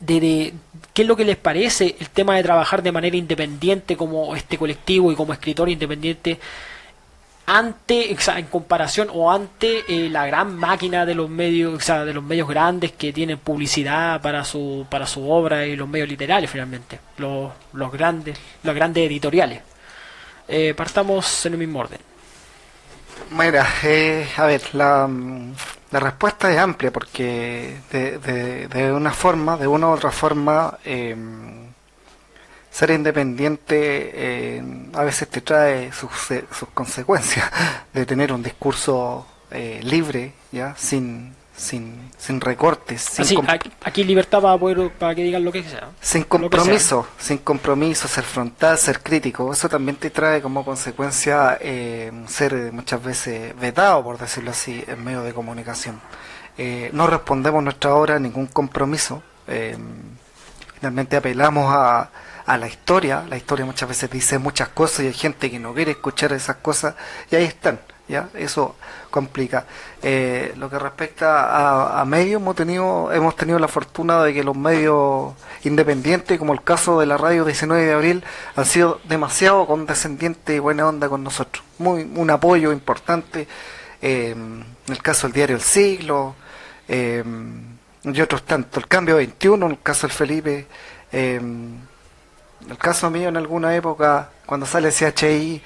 qué es lo que les parece el tema de trabajar de manera independiente como este colectivo y como escritor independiente ante, o sea, en comparación o ante la gran máquina de los medios, o sea, de los medios grandes que tienen publicidad para su obra y los medios literarios finalmente, los grandes editoriales. Partamos en el mismo orden. Mira, a ver, la respuesta es amplia porque de una u otra forma, ser independiente a veces te trae sus consecuencias de tener un discurso libre, ya, sin recortes, Así, aquí libertad para que digan lo que sea. sin compromiso, ser frontal, ser crítico. Eso también te trae como consecuencia ser muchas veces vetado, por decirlo así, en medios de comunicación. No respondemos nuestra obra a ningún compromiso. Finalmente apelamos a la historia. La historia muchas veces dice muchas cosas y hay gente que no quiere escuchar esas cosas y ahí están. ¿Ya? Eso complica. Lo que respecta a medios, hemos tenido la fortuna de que los medios independientes, como el caso de la radio 19 de abril, han sido demasiado condescendientes y buena onda con nosotros. Un apoyo importante. En el caso del diario El Siglo, y otros tantos. El Cambio 21, en el caso del Felipe, en el caso mío en alguna época, cuando sale CHI,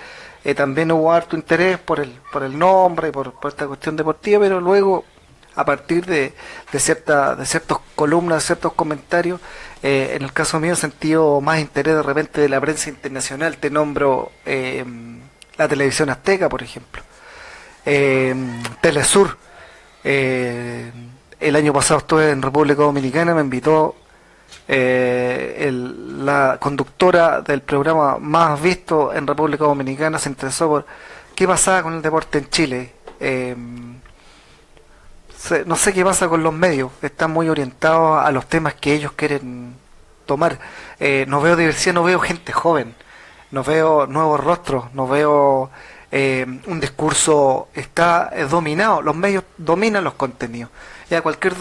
también hubo harto interés por el nombre, por esta cuestión deportiva, pero luego, a partir de ciertas columnas, de ciertos comentarios, en el caso mío he sentido más interés de repente de la prensa internacional. Te nombro la televisión azteca, por ejemplo, Telesur. El año pasado estuve en República Dominicana, me invitó la conductora del programa más visto en República Dominicana, se interesó por qué pasaba con el deporte en Chile. No sé qué pasa con los medios, están muy orientados a los temas que ellos quieren tomar. No veo diversidad, no veo gente joven, no veo nuevos rostros, no veo un discurso. Está dominado, los medios dominan los contenidos. Ya cualquier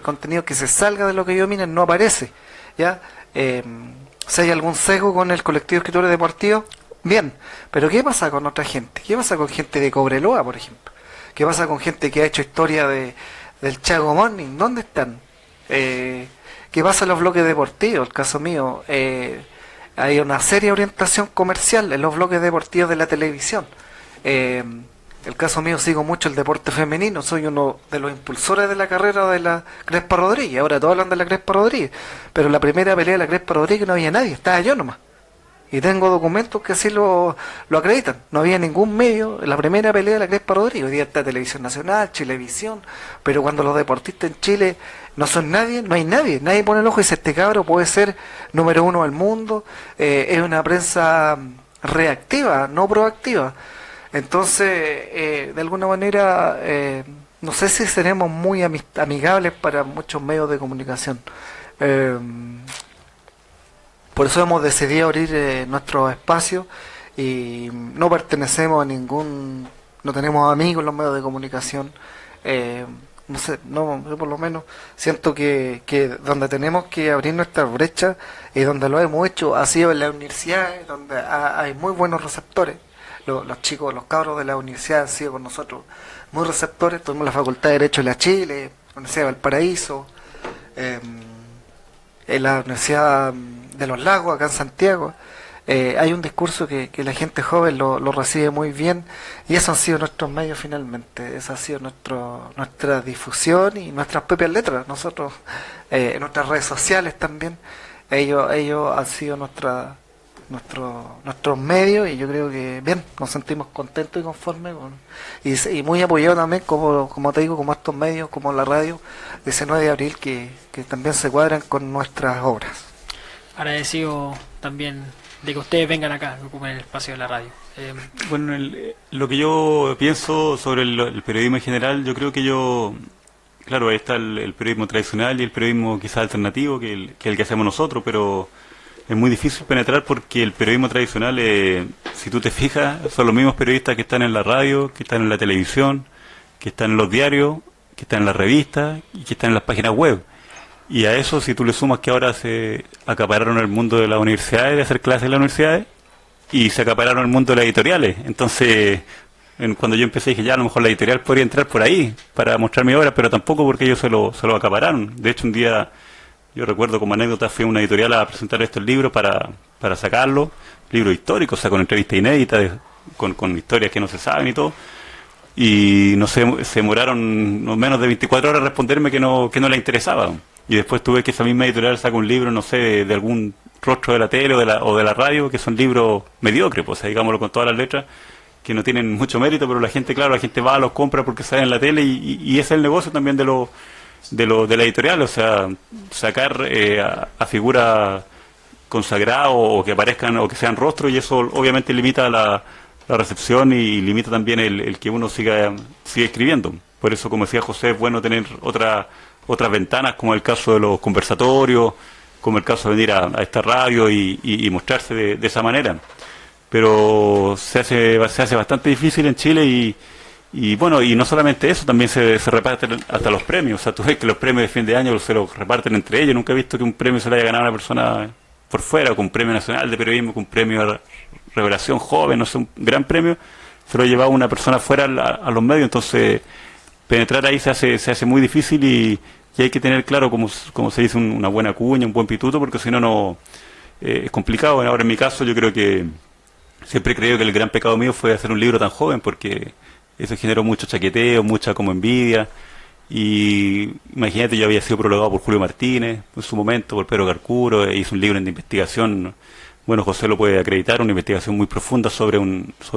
contenido que se salga de lo que ellos dominan no aparece. Ya si hay algún sesgo con el colectivo de escritores deportivos, bien, pero ¿qué pasa con otra gente? ¿Qué pasa con gente de Cobreloa, por ejemplo? ¿Qué pasa con gente que ha hecho historia del Chago Morning? ¿Dónde están? ¿Qué pasa en los bloques deportivos? El caso mío, hay una seria orientación comercial en los bloques deportivos de la televisión. El caso mío, sigo mucho el deporte femenino, soy uno de los impulsores de la carrera de la Crespa Rodríguez. Ahora todos hablan de la Crespa Rodríguez, pero la primera pelea de la Crespa Rodríguez no había nadie, estaba yo nomás. Y tengo documentos que así lo acreditan. No había ningún medio en la primera pelea de la Crespa Rodríguez. Hoy día está Televisión Nacional, Chilevisión, pero cuando los deportistas en Chile no son nadie, no hay nadie. Nadie pone el ojo y dice, este cabro puede ser número uno del mundo. Es una prensa reactiva, no proactiva. Entonces, de alguna manera, no sé si seremos muy amigables para muchos medios de comunicación. Por eso hemos decidido abrir nuestro espacio y no pertenecemos a no tenemos amigos en los medios de comunicación. No sé, yo por lo menos siento que donde tenemos que abrir nuestras brechas y donde lo hemos hecho ha sido en las universidades, donde hay muy buenos receptores. Los chicos, los cabros de la universidad han sido con nosotros muy receptores. Tuvimos la Facultad de Derecho de la Chile, la Universidad de Valparaíso, en la Universidad de los Lagos, acá en Santiago. Hay un discurso que la gente joven lo recibe muy bien y esos han sido nuestros medios finalmente. Esa ha sido nuestra difusión y nuestras propias letras. Nosotros, en nuestras redes sociales también, ellos han sido nuestros medios y yo creo que bien, nos sentimos contentos y conformes y muy apoyados también, como te digo, como estos medios, como la radio 19 de abril que también se cuadran con nuestras obras. Agradecido también de que ustedes vengan acá, que ocupen el espacio de la radio. Bueno, lo que yo pienso sobre el periodismo en general, yo creo que claro, ahí está el periodismo tradicional y el periodismo quizás alternativo, que es el que hacemos nosotros, pero es muy difícil penetrar porque el periodismo tradicional, si tú te fijas, son los mismos periodistas que están en la radio, que están en la televisión, que están en los diarios, que están en las revistas y que están en las páginas web. Y a eso, si tú le sumas que ahora se acapararon el mundo de las universidades, de hacer clases en las universidades, y se acapararon el mundo de las editoriales. Entonces, cuando yo empecé dije, ya a lo mejor la editorial podría entrar por ahí para mostrar mi obra, pero tampoco porque ellos se lo acapararon. De hecho, un día, yo recuerdo como anécdota, fui a una editorial a presentar estos libros para sacarlo, libros históricos, o sea, con entrevistas inéditas, con historias que no se saben y todo. Y no sé, se demoraron no menos de 24 horas a responderme que no le interesaba. Y después tuve que esa misma editorial saca un libro, no sé, de algún rostro de la tele o de la radio, que son libros mediocres, pues, o sea, digámoslo con todas las letras, que no tienen mucho mérito, pero la gente va, los compra porque salen en la tele, y ese es el negocio también de la editorial, o sea, sacar a figuras consagradas o que aparezcan o que sean rostros, y eso obviamente limita la recepción y limita también el que uno siga escribiendo. Por eso, como decía José, es bueno tener otras ventanas, como el caso de los conversatorios, como el caso de venir a esta radio y mostrarse de esa manera. Pero se hace bastante difícil en Chile y bueno, y no solamente eso, también se reparten hasta los premios. O sea, tú ves que los premios de fin de año se los reparten entre ellos. Nunca he visto que un premio se le haya ganado a una persona por fuera, con un premio nacional de periodismo, con un premio Revelación Joven, no sé, un gran premio, se lo ha llevado una persona fuera a los medios. Entonces, penetrar ahí se hace muy difícil y hay que tener claro, como se dice, una buena cuña, un buen pituto, porque si no, es complicado. Ahora, en mi caso, yo creo que siempre he creído que el gran pecado mío fue hacer un libro tan joven, porque eso generó mucho chaqueteo, mucha como envidia. Y imagínate, yo había sido prologado por Julio Martínez en su momento, por Pedro Carcuro, hizo un libro de investigación, bueno, José lo puede acreditar, una investigación muy profunda sobre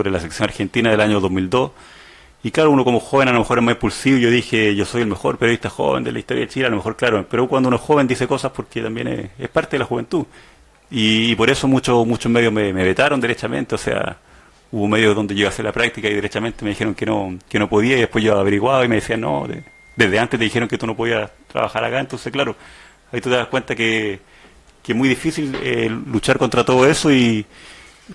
la sección argentina del año 2002. Y claro, uno como joven a lo mejor es más impulsivo. Yo dije, yo soy el mejor periodista joven de la historia de Chile, a lo mejor, claro, pero cuando uno es joven dice cosas porque también es parte de la juventud. Y por eso muchos medios me vetaron derechamente. O sea, hubo medios donde yo iba a hacer la práctica y derechamente me dijeron que no podía, y después yo averiguaba y me decían, no, desde antes te dijeron que tú no podías trabajar acá. Entonces, claro, ahí tú te das cuenta que es muy difícil luchar contra todo eso, y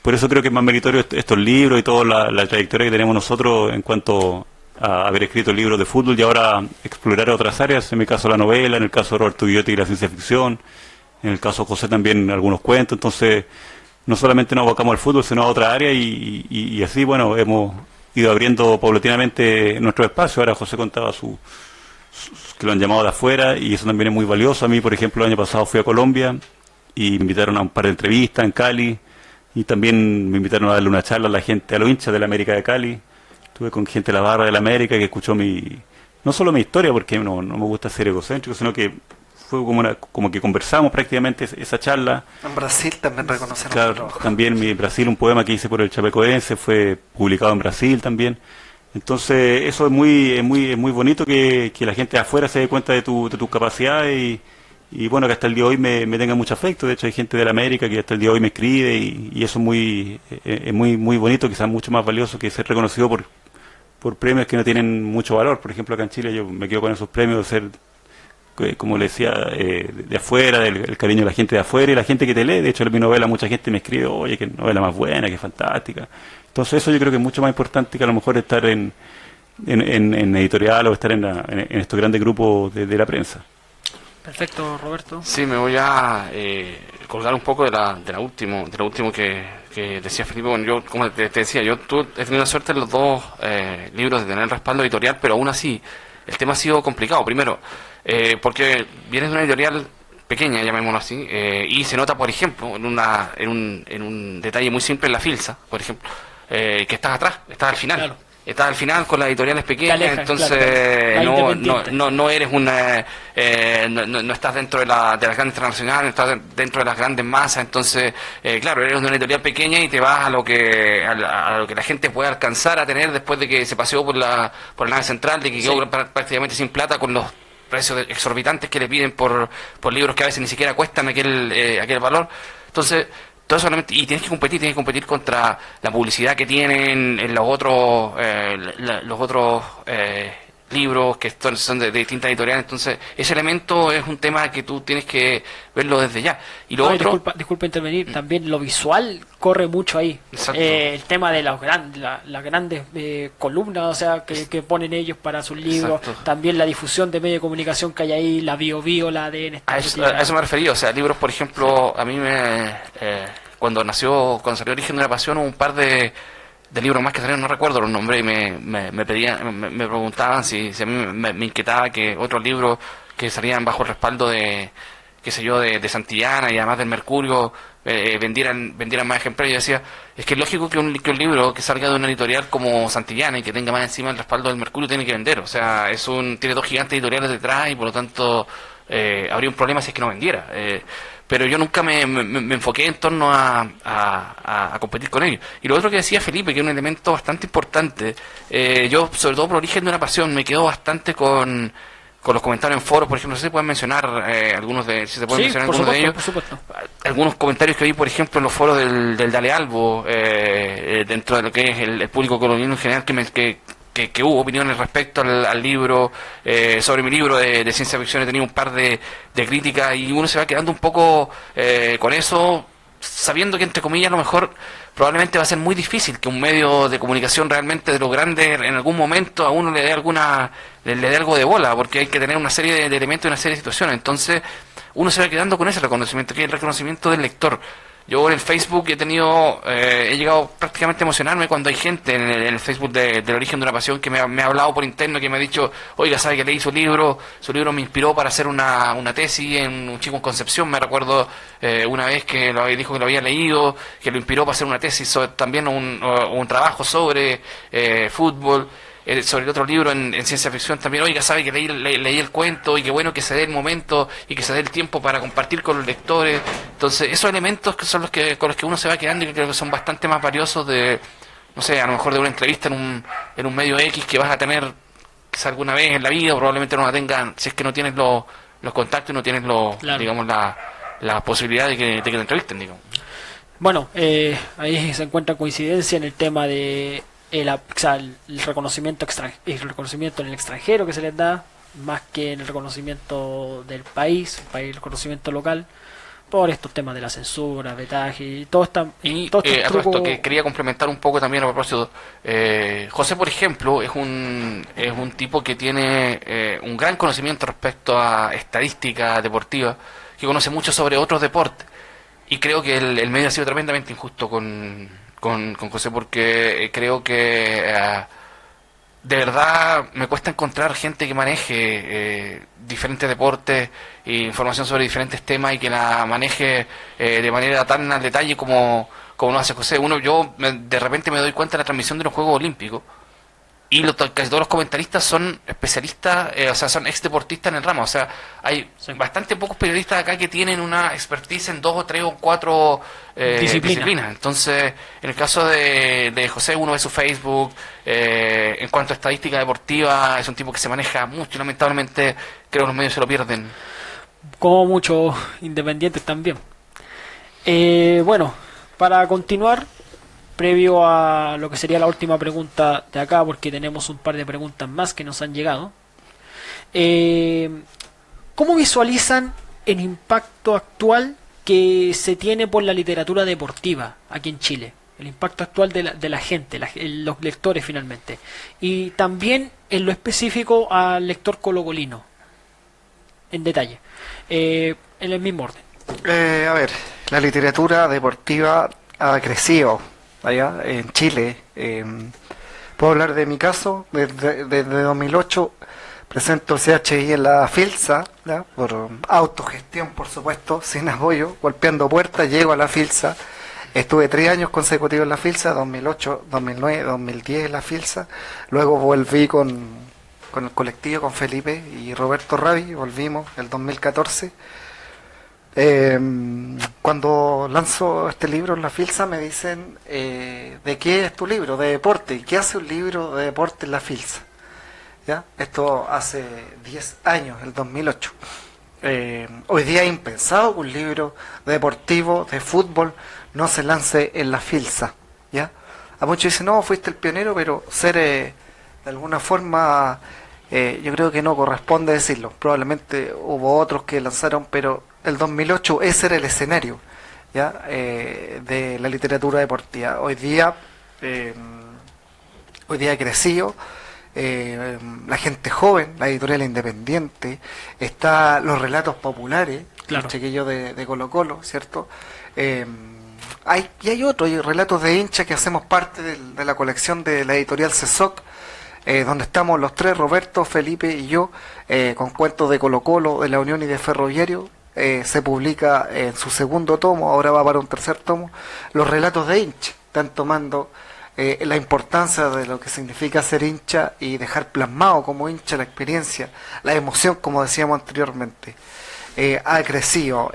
por eso creo que es más meritorio estos libros y toda la trayectoria que tenemos nosotros en cuanto a haber escrito libros de fútbol y ahora explorar otras áreas, en mi caso la novela, en el caso de Roberto Guillotti y la ciencia ficción, en el caso de José también algunos cuentos. Entonces, no solamente nos abocamos al fútbol, sino a otra área, y así, bueno, hemos ido abriendo paulatinamente nuestro espacio. Ahora José contaba que lo han llamado de afuera, y eso también es muy valioso. A mí, por ejemplo, el año pasado fui a Colombia y me invitaron a un par de entrevistas en Cali, y también me invitaron a darle una charla a la gente, a los hinchas de la América de Cali. Estuve con gente de la barra de la América que escuchó no solo mi historia, porque no me gusta ser egocéntrico, sino que fue como que conversamos prácticamente esa charla. En Brasil también reconocen claro, nuestro trabajo. También en Brasil, un poema que hice por el Chapecoense fue publicado en Brasil también. Entonces, eso es muy bonito, que la gente de afuera se dé cuenta de tus capacidades, y bueno, que hasta el día de hoy me tenga mucho afecto. De hecho, hay gente de la América que hasta el día de hoy me escribe, y eso es muy bonito, quizás mucho más valioso que ser reconocido por premios que no tienen mucho valor. Por ejemplo, acá en Chile yo me quedo con esos premios de ser, como le decía, de afuera, el cariño de la gente de afuera y la gente que te lee. De hecho, en mi novela mucha gente me escribe, oye, qué novela más buena, qué fantástica. Entonces eso yo creo que es mucho más importante que a lo mejor estar en editorial o estar en estos grandes grupos de la prensa. Perfecto, Roberto. Sí, me voy a colgar un poco de lo último que decía Felipe. Bueno, yo, como te decía, he tenido la suerte en los dos libros de tener respaldo editorial, pero aún así el tema ha sido complicado. Primero, porque vienes de una editorial pequeña, llamémoslo así, y se nota, por ejemplo, en un detalle muy simple en la Filsa, por ejemplo, que estás atrás, estás al final. Claro. Estás al final con las editoriales pequeñas, entonces claro, no eres no estás dentro de las grandes transnacionales, no estás dentro de las grandes masas. Entonces, claro, eres una editorial pequeña y te vas a lo que la gente puede alcanzar a tener después de que se paseó por la nave central, de que quedó prácticamente sin plata, con los precios exorbitantes que le piden por libros que a veces ni siquiera cuestan aquel valor. Entonces, todo solamente, y tienes que competir contra la publicidad que tienen en los otros libros que son de distintas editoriales, entonces ese elemento es un tema que tú tienes que verlo desde ya. Y lo Ay, otro... disculpa intervenir, también lo visual corre mucho ahí. Exacto. El tema de las grandes columnas, o sea, que ponen ellos para sus libros, Exacto. también la difusión de medios de comunicación que hay ahí, la bio, la ADN. A eso me refería, o sea, libros, por ejemplo, a mí cuando salió Origen de una Pasión, hubo un par de libros más que salieron, no recuerdo los nombres, y me pedían, me preguntaban si a mí me inquietaba que otros libros que salían bajo el respaldo de, qué sé yo, de Santillana y además del Mercurio, vendieran más ejemplares. Y yo decía, es que es lógico que un libro que salga de una editorial como Santillana y que tenga más encima el respaldo del Mercurio tiene que vender, o sea, tiene dos gigantes editoriales detrás y por lo tanto habría un problema si es que no vendiera. Pero yo nunca me enfoqué en torno a competir con ellos. Y lo otro que decía Felipe, que es un elemento bastante importante, yo, sobre todo por Origen de una Pasión, me quedo bastante con los comentarios en foros, por ejemplo, no sé si se pueden mencionar si se pueden mencionar por algunos de supuesto, ellos. por supuesto. Algunos comentarios que vi, por ejemplo, en los foros del Dale Albo, dentro de lo que es el público colombiano en general, que hubo opiniones respecto al libro, sobre mi libro de ciencia ficción. He tenido un par de críticas y uno se va quedando un poco con eso, sabiendo que, entre comillas, a lo mejor probablemente va a ser muy difícil que un medio de comunicación realmente de los grandes en algún momento a uno le dé algo de bola, porque hay que tener una serie de elementos y una serie de situaciones. Entonces uno se va quedando con ese reconocimiento, que es el reconocimiento del lector. Yo en el Facebook he llegado prácticamente a emocionarme cuando hay gente en el Facebook del Origen de una Pasión que me ha hablado por interno, que me ha dicho, oiga, sabe que leí su libro me inspiró para hacer una tesis en un chico en Concepción. Me recuerdo una vez que dijo que lo había leído, que lo inspiró para hacer una tesis también un trabajo sobre fútbol. Sobre el otro libro en ciencia ficción también, oiga, sabe que leí el cuento y qué bueno que se dé el momento y que se dé el tiempo para compartir con los lectores. Entonces, esos elementos que son con los que uno se va quedando y que creo que son bastante más valiosos no sé, a lo mejor de una entrevista en un medio X que vas a tener quizá alguna vez en la vida, o probablemente no la tengan si es que no tienes los contactos y no tienes Claro. digamos, la posibilidad de que te entrevisten, digamos. Bueno, ahí se encuentra coincidencia en el tema de el reconocimiento el reconocimiento en el extranjero que se les da, más que en el reconocimiento del país, el reconocimiento local, por estos temas de la censura, vetaje y todo esta, Y todo estos a todo esto trucos. que quería complementar un poco también a propósito, José, por ejemplo, es un tipo que tiene un gran conocimiento respecto a estadística deportiva, que conoce mucho sobre otros deportes, y creo que el medio ha sido tremendamente injusto con José, porque creo que de verdad me cuesta encontrar gente que maneje diferentes deportes e información sobre diferentes temas y que la maneje de manera tan al detalle como lo hace José. Yo de repente me doy cuenta de la transmisión de los Juegos Olímpicos y casi todos los comentaristas son especialistas, o sea, son ex deportistas en el ramo. O sea, hay bastante pocos periodistas acá que tienen una expertise en 2 o 3 o 4 disciplinas. Entonces, en el caso de José, uno ve su Facebook, en cuanto a estadística deportiva, es un tipo que se maneja mucho y lamentablemente creo que los medios se lo pierden. Como muchos independientes también. Bueno, para continuar, previo a lo que sería la última pregunta de acá, porque tenemos un par de preguntas más que nos han llegado. ¿Cómo visualizan el impacto actual que se tiene por la literatura deportiva aquí en Chile? El impacto actual de la gente, los lectores finalmente. Y también en lo específico al lector colocolino, en detalle, en el mismo orden. A ver, la literatura deportiva ha crecido allá en Chile. Puedo hablar de mi caso. Desde 2008 presento el CHI en la FILSA, ¿ya? Por autogestión, por supuesto, sin apoyo, golpeando puertas, llego a la FILSA. Estuve 3 años consecutivos en la FILSA, 2008, 2009, 2010 en la FILSA. Luego volví con el colectivo, con Felipe y Roberto Ravi, volvimos el 2014. Cuando lanzo este libro en la FILSA me dicen, ¿de qué es tu libro? De deporte. ¿Y qué hace un libro de deporte en la FILSA? ¿Ya? Esto hace 10 años, el 2008. Hoy día es impensado que un libro deportivo, de fútbol, no se lance en la FILSA, ¿ya? A muchos dicen, no, fuiste el pionero, pero ser de alguna forma yo creo que no corresponde decirlo. Probablemente hubo otros que lanzaron, pero el 2008 ese era el escenario, ¿ya? De la literatura deportiva. Hoy día ha crecido, la gente joven, la editorial independiente, está los relatos populares, Claro. el chiquillo de Colo Colo, ¿cierto? Hay relatos de hincha que hacemos parte de la colección de la editorial CESOC, donde estamos los tres, Roberto, Felipe y yo, con cuentos de Colo Colo, de la Unión y de Ferroviario. Se publica en su segundo tomo, ahora va para un tercer tomo, los relatos de hincha. Están tomando la importancia de lo que significa ser hincha y dejar plasmado como hincha la experiencia, la emoción, como decíamos anteriormente. Ha crecido,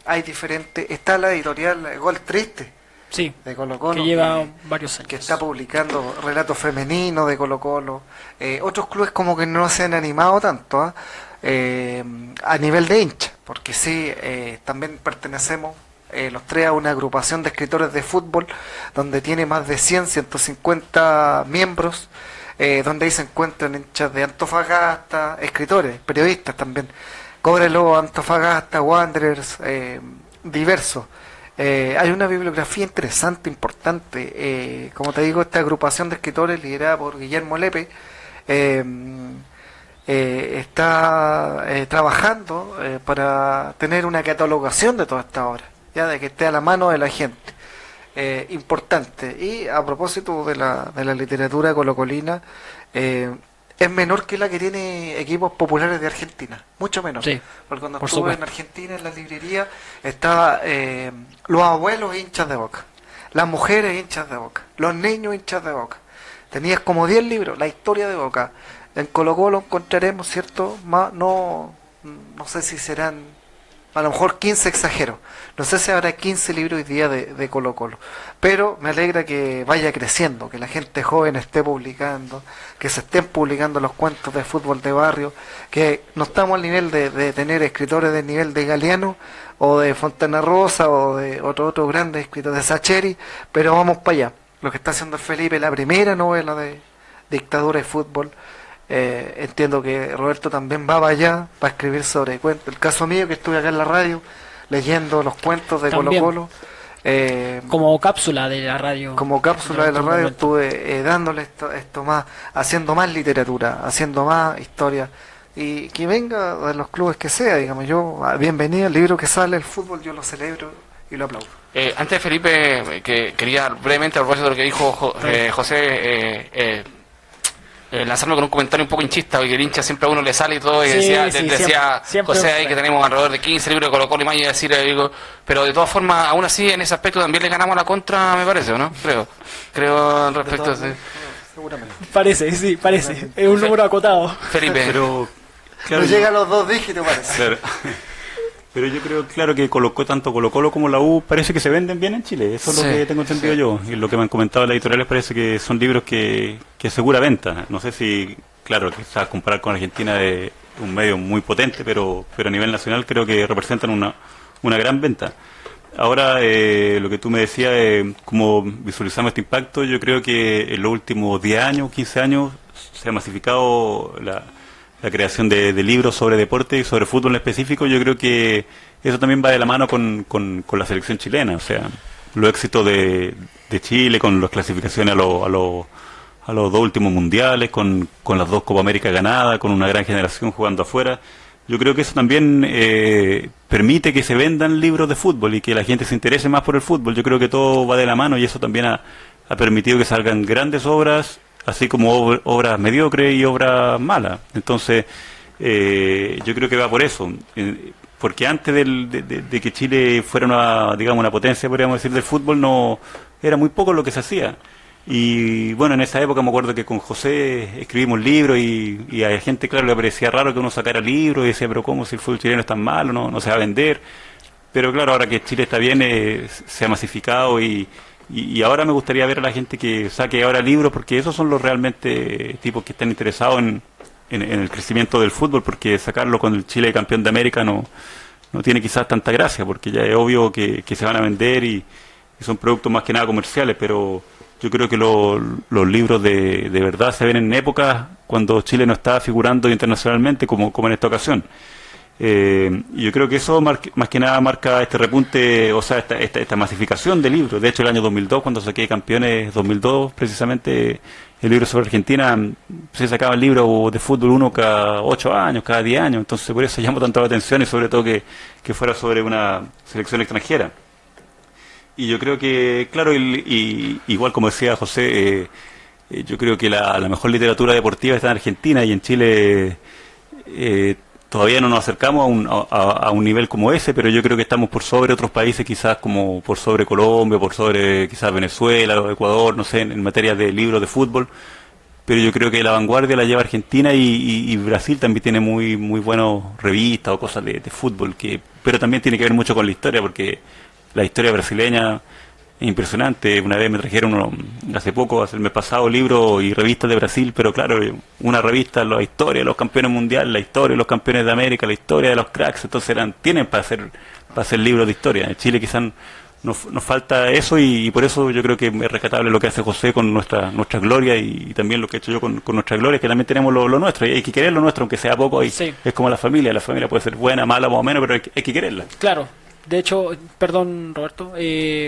hay diferentes, está la editorial Gol Triste Sí, de Colo Colo, que lleva varios años. que está publicando relatos femeninos de Colo Colo. Otros clubes como que no se han animado tanto a nivel de hincha, porque sí, también pertenecemos los tres a una agrupación de escritores de fútbol donde tiene más de 150 miembros, donde ahí se encuentran hinchas de Antofagasta, escritores, periodistas también, Cobreloa, Antofagasta, Wanderers, diversos. Hay una bibliografía interesante, importante. Como te digo, esta agrupación de escritores liderada por Guillermo Lepe está trabajando para tener una catalogación de toda esta obra, ya de que esté a la mano de la gente. Importante. Y a propósito de la literatura colocolina, es menor que la que tiene equipos populares de Argentina, mucho menor. Sí, Porque cuando por estuve en supuesto. Argentina, en la librería, estaba los abuelos hinchas de Boca, las mujeres hinchas de Boca, los niños hinchas de Boca. Tenías como 10 libros, la historia de Boca. En Colo Colo encontraremos, ¿cierto? No sé si serán, a lo mejor 15, exagero. No sé si habrá 15 libros hoy día de Colo Colo. Pero me alegra que vaya creciendo, que la gente joven esté publicando, que se estén publicando los cuentos de fútbol de barrio, que no estamos al nivel de tener escritores del nivel de Galeano o de Fontana Rosa o de otros grandes escritores de Sacheri, pero vamos para allá. Lo que está haciendo Felipe, la primera novela de dictadura y fútbol. Entiendo que Roberto también va para allá para escribir sobre cuentos. El caso mío, que estuve acá en la radio leyendo los cuentos de También. Colo Colo, Como cápsula de la radio. como cápsula de la En algún radio, momento. estuve dándole esto más, haciendo más literatura, haciendo más historia, y que venga de los clubes que sea, digamos. Bienvenido, el libro que sale, el fútbol, yo lo celebro y lo aplaudo. Antes de Felipe, que quería brevemente, a propósito de lo que dijo José, lanzarme con un comentario un poco hinchista, porque el hincha siempre a uno le sale y todo, y Sí, decía siempre José ahí fue. que tenemos alrededor de 15 libros de Colo Colo y más, y decir, digo, pero de todas formas, aún así, en ese aspecto también le ganamos la contra, me parece, ¿o no? Creo al respecto. Sí. Seguramente. Parece. Es un número acotado. Felipe, Pero, claro, No llega a los 2 dígitos, parece. claro. Pero yo creo, claro, que colocó tanto Colo Colo como la U, parece que se venden bien en Chile. Eso es Sí, lo que tengo entendido yo. Y lo que me han comentado las editoriales parece que son libros que segura venta. No sé si, claro, quizás comparar con Argentina de un medio muy potente, pero a nivel nacional creo que representan una gran venta. Ahora, lo que tú me decías, cómo visualizamos este impacto, yo creo que en los últimos 10 años, 15 años, se ha masificado la creación de libros sobre deporte y sobre fútbol en específico. Yo creo que eso también va de la mano con la selección chilena. O sea, los éxitos de Chile con las clasificaciones a los 2 últimos mundiales, con las 2 Copa América ganadas, con una gran generación jugando afuera. Yo creo que eso también permite que se vendan libros de fútbol y que la gente se interese más por el fútbol. Yo creo que todo va de la mano y eso también ha permitido que salgan grandes obras, así como obras mediocres y obras malas. Entonces, yo creo que va por eso. Porque antes de que Chile fuera una potencia, podríamos decir, del fútbol, no era muy poco lo que se hacía. Y bueno, en esa época me acuerdo que con José escribimos libros y a la gente, claro, le parecía raro que uno sacara libros y decía, pero ¿cómo si el fútbol chileno es tan malo? No se va a vender. Pero claro, ahora que Chile está bien, se ha masificado y ahora me gustaría ver a la gente que saque ahora libros, porque esos son los realmente tipos que están interesados en el crecimiento del fútbol, porque sacarlo con el Chile campeón de América no tiene quizás tanta gracia, porque ya es obvio que se van a vender y son productos más que nada comerciales, pero yo creo que los libros de verdad se ven en épocas cuando Chile no estaba figurando internacionalmente como en esta ocasión. Y yo creo que eso más que nada marca este repunte, o sea, esta masificación de libros. De hecho, el año 2002, cuando saqué Campeones 2002, precisamente el libro sobre Argentina, se sacaban libros de fútbol uno cada 8 años, cada 10 años. Entonces, por eso llamó tanto la atención y sobre todo que fuera sobre una selección extranjera. Y yo creo que, claro, y igual como decía José, yo creo que la mejor literatura deportiva está en Argentina y en Chile todavía no nos acercamos a un nivel como ese, pero yo creo que estamos por sobre otros países, quizás como por sobre Colombia, por sobre quizás Venezuela o Ecuador, no sé, en materia de libros de fútbol. Pero yo creo que la vanguardia la lleva Argentina y Brasil también tiene muy buenas revistas o cosas de fútbol, pero también tiene que ver mucho con la historia, porque la historia brasileña es impresionante. Una vez me trajeron hace poco, el mes pasado, libros y revistas de Brasil, pero claro, una revista, la historia de los campeones mundiales, la historia de los campeones de América, la historia de los cracks, entonces tienen para hacer libros de historia. En Chile quizás nos falta eso y por eso yo creo que es rescatable lo que hace José con nuestra gloria y también lo que he hecho yo con nuestra gloria, que también tenemos lo nuestro y hay que querer lo nuestro, aunque sea poco. Sí. Es como la familia puede ser buena, mala, más o menos, pero hay que quererla. Claro. De hecho, perdón Roberto,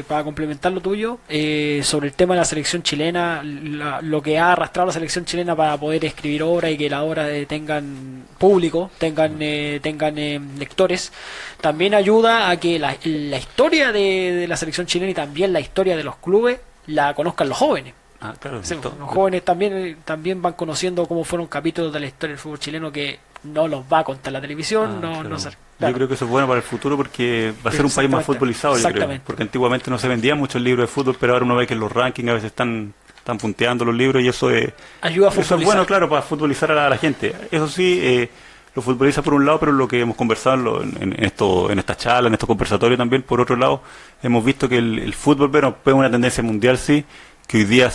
para complementar lo tuyo, sobre el tema de la selección chilena, lo que ha arrastrado la selección chilena para poder escribir obras y que las obras tengan público, tengan lectores, también ayuda a que la historia de la selección chilena y también la historia de los clubes la conozcan los jóvenes. Ah, claro, Sí, los jóvenes también van conociendo cómo fueron capítulos de la historia del fútbol chileno que no los va a contar la televisión, no sé. Claro. Yo creo que eso es bueno para el futuro porque va a ser un país más futbolizado, yo creo. Porque antiguamente no se vendían muchos libros de fútbol, pero ahora uno ve que en los rankings a veces están punteando los libros y eso ayuda a futbolizar. Eso es bueno, claro, para futbolizar a la gente. Eso sí, lo futboliza por un lado, pero lo que hemos conversado en estas charlas, en estos conversatorios también, por otro lado, hemos visto que el fútbol, bueno, es una tendencia mundial, sí, que hoy día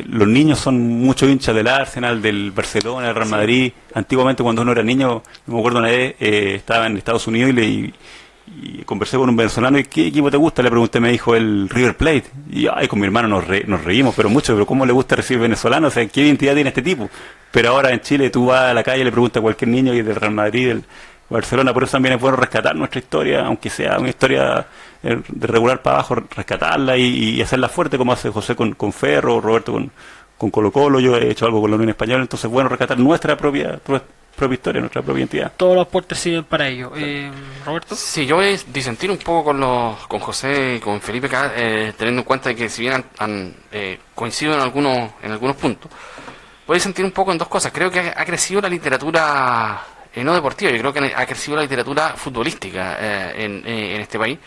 los niños son muchos hinchas del Arsenal, del Barcelona, del Real Madrid. Antiguamente cuando uno era niño, me acuerdo una vez, estaba en Estados Unidos y conversé con un venezolano y ¿qué equipo te gusta? Le pregunté, me dijo el River Plate. Y con mi hermano nos reímos, pero mucho, pero ¿cómo le gusta recibir venezolano? O sea, ¿qué identidad tiene este tipo? Pero ahora en Chile tú vas a la calle y le preguntas a cualquier niño y del Real Madrid, del Barcelona, por eso también es bueno rescatar nuestra historia, aunque sea una historia de regular para abajo, rescatarla y hacerla fuerte, como hace José con Ferro, Roberto con Colo Colo, yo he hecho algo con la Unión Española, entonces es bueno rescatar nuestra propia historia, nuestra propia identidad. Todos los aportes sirven para ello. Roberto. Sí, yo voy a disentir un poco con José y con Felipe acá, teniendo en cuenta que si bien han coincido en algunos puntos, voy a disentir un poco en dos cosas. Creo que ha crecido la literatura no deportiva, yo creo que ha crecido la literatura futbolística en este país,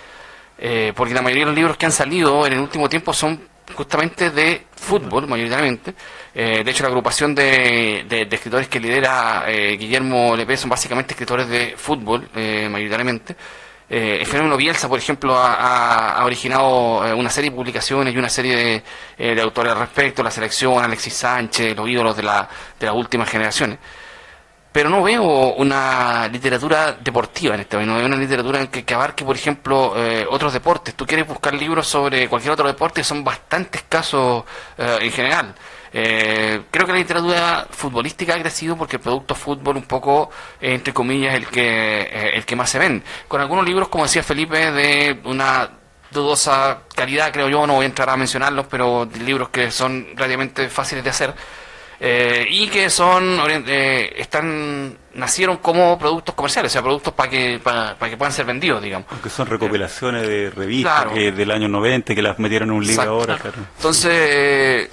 porque la mayoría de los libros que han salido en el último tiempo son justamente de fútbol, mayoritariamente. De hecho, la agrupación de escritores que lidera Guillermo Lepe son básicamente escritores de fútbol, mayoritariamente. El fenómeno Bielsa, por ejemplo, ha originado una serie de publicaciones y una serie de autores al respecto, la selección, Alexis Sánchez, los ídolos de las últimas generaciones. Pero no veo una literatura deportiva en este país, no veo una literatura que abarque, por ejemplo, otros deportes. Tú quieres buscar libros sobre cualquier otro deporte, son bastante escasos en general. Creo que la literatura futbolística ha crecido porque el producto fútbol un poco, entre comillas, el que más se ven. Con algunos libros, como decía Felipe, de una dudosa calidad, creo yo, no voy a entrar a mencionarlos, pero libros que son relativamente fáciles de hacer. Y que nacieron como productos comerciales, o sea, productos para que puedan ser vendidos, digamos. Aunque son recopilaciones de revistas, claro, del año 90, que las metieron en un libro. Exacto. Ahora, claro. Entonces,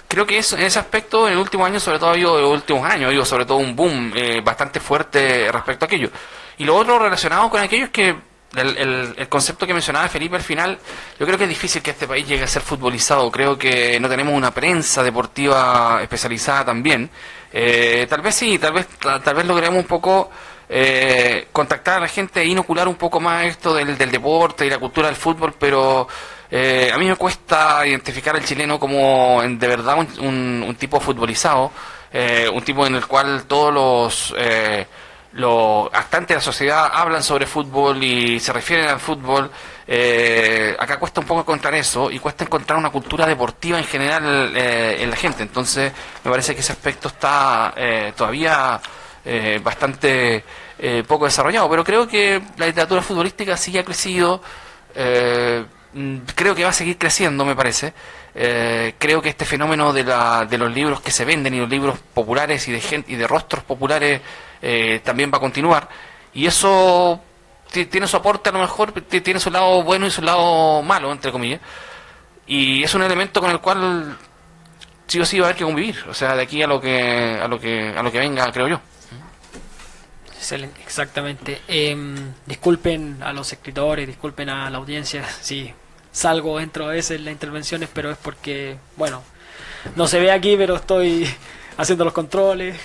creo que en ese aspecto, en el último año, sobre todo, ha habido sobre todo un boom bastante fuerte respecto a aquello. Y lo otro relacionado con aquello es que el concepto que mencionaba Felipe al final, yo creo que es difícil que este país llegue a ser futbolizado. Creo que no tenemos una prensa deportiva especializada también. Tal vez sí, tal vez logremos un poco contactar a la gente e inocular un poco más esto del deporte y la cultura del fútbol, pero a mí me cuesta identificar al chileno como de verdad un tipo futbolizado, un tipo en el cual todos los actantes de la sociedad hablan sobre fútbol y se refieren al fútbol, Acá cuesta un poco encontrar eso y cuesta encontrar una cultura deportiva en general en la gente. Entonces me parece que ese aspecto está todavía bastante poco desarrollado, pero creo que la literatura futbolística sí ha crecido. Creo que va a seguir creciendo, me parece. Creo que este fenómeno de los libros que se venden y los libros populares y de gente y de rostros populares también va a continuar, y eso tiene su aporte, a lo mejor tiene su lado bueno y su lado malo, entre comillas, y es un elemento con el cual sí o sí va a haber que convivir, o sea, de aquí a lo que venga, creo yo. Excelente, exactamente. Disculpen a los escritores, disculpen a la audiencia si salgo, entro a veces en las intervenciones, pero es porque, bueno, no se ve aquí, pero estoy haciendo los controles,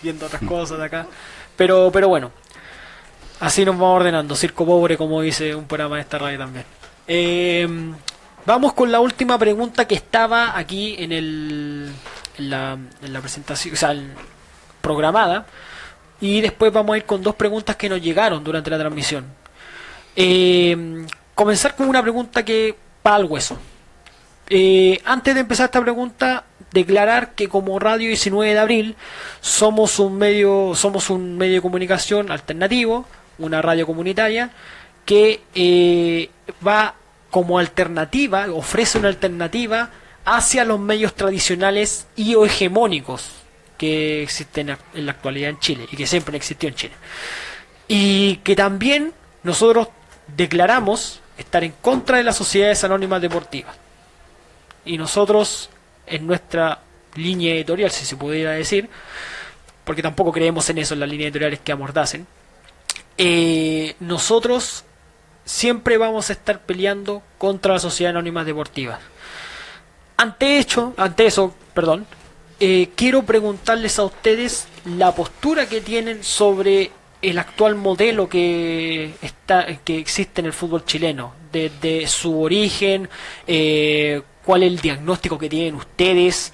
viendo otras cosas de acá. Pero bueno, así nos vamos ordenando. Circo pobre, como dice un programa de esta radio también. Vamos con la última pregunta que estaba aquí en la presentación, o sea, programada. Y después vamos a ir con dos preguntas que nos llegaron durante la transmisión. Comenzar con una pregunta que para el hueso. Antes de empezar esta pregunta, declarar que como Radio 19 de Abril somos un medio de comunicación alternativo, una radio comunitaria que va como alternativa, ofrece una alternativa hacia los medios tradicionales y o hegemónicos que existen en la actualidad en Chile y que siempre existió en Chile, y que también nosotros declaramos estar en contra de las sociedades anónimas deportivas, y nosotros en nuestra línea editorial, si se pudiera decir, porque tampoco creemos en eso, en las líneas editoriales que amordacen, nosotros siempre vamos a estar peleando contra las sociedades anónimas deportivas. Ante eso, quiero preguntarles a ustedes la postura que tienen sobre el actual modelo que existe en el fútbol chileno, desde su origen, cuál es el diagnóstico que tienen ustedes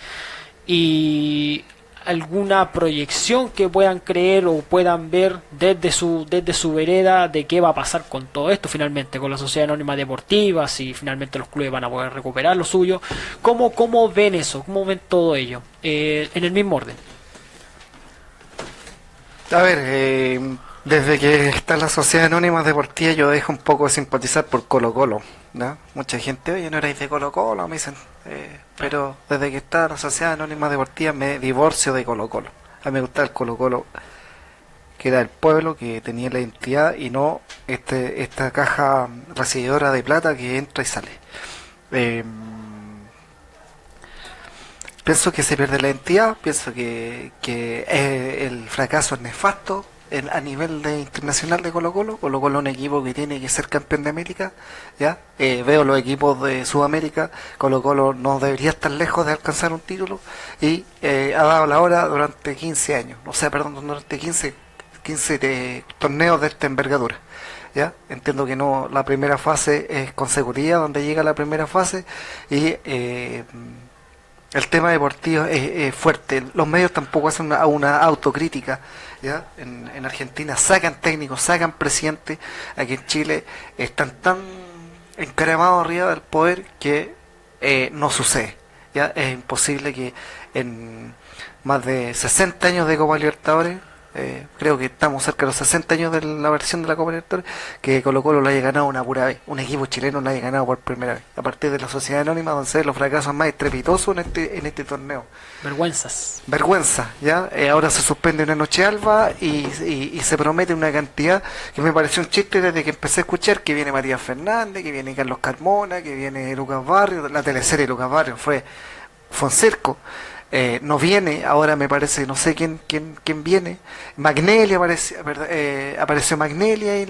y alguna proyección que puedan creer o puedan ver desde su vereda de qué va a pasar con todo esto finalmente, con la sociedad anónima deportiva, si finalmente los clubes van a poder recuperar lo suyo. ¿Cómo ven eso? ¿Cómo ven todo ello? En el mismo orden. A ver, desde que está la Sociedad Anónima Deportiva yo dejo un poco de simpatizar por Colo Colo, ¿no? Mucha gente, oye, no erais de Colo Colo, me dicen, pero desde que está la Sociedad Anónima Deportiva me divorcio de Colo Colo. A mí me gusta el Colo Colo que era el pueblo, que tenía la identidad y no esta caja recibidora de plata que entra y sale. Pienso que se pierde la identidad, pienso que el fracaso es nefasto a nivel internacional de Colo Colo. Colo Colo es un equipo que tiene que ser campeón de América, ¿ya? Veo los equipos de Sudamérica, Colo Colo no debería estar lejos de alcanzar un título y ha dado la hora durante 15 años, durante 15 torneos de esta envergadura. ¿Ya? Entiendo que no, la primera fase es consecutiva, donde llega la primera fase y el tema deportivo es fuerte. Los medios tampoco hacen una autocrítica, ¿ya? En Argentina sacan técnicos, sacan presidentes. Aquí en Chile están tan encaramados arriba del poder que no sucede, ¿ya? Es imposible que en más de 60 años de Copa Libertadores, creo que estamos cerca de los 60 años de la versión de la Copa Libertadores, que Colo Colo lo haya ganado una pura vez, un equipo chileno lo haya ganado por primera vez, a partir de la Sociedad Anónima, donde se ven los fracasos más estrepitosos en este torneo. Vergüenza, ¿ya? Ahora se suspende una noche alba y se promete una cantidad que me pareció un chiste desde que empecé a escuchar, que viene Matías Fernández, que viene Carlos Carmona, que viene Lucas Barrios. La teleserie Lucas Barrios fue un circo. No viene, ahora me parece, no sé quién viene. Magnelia apareció Magnelia y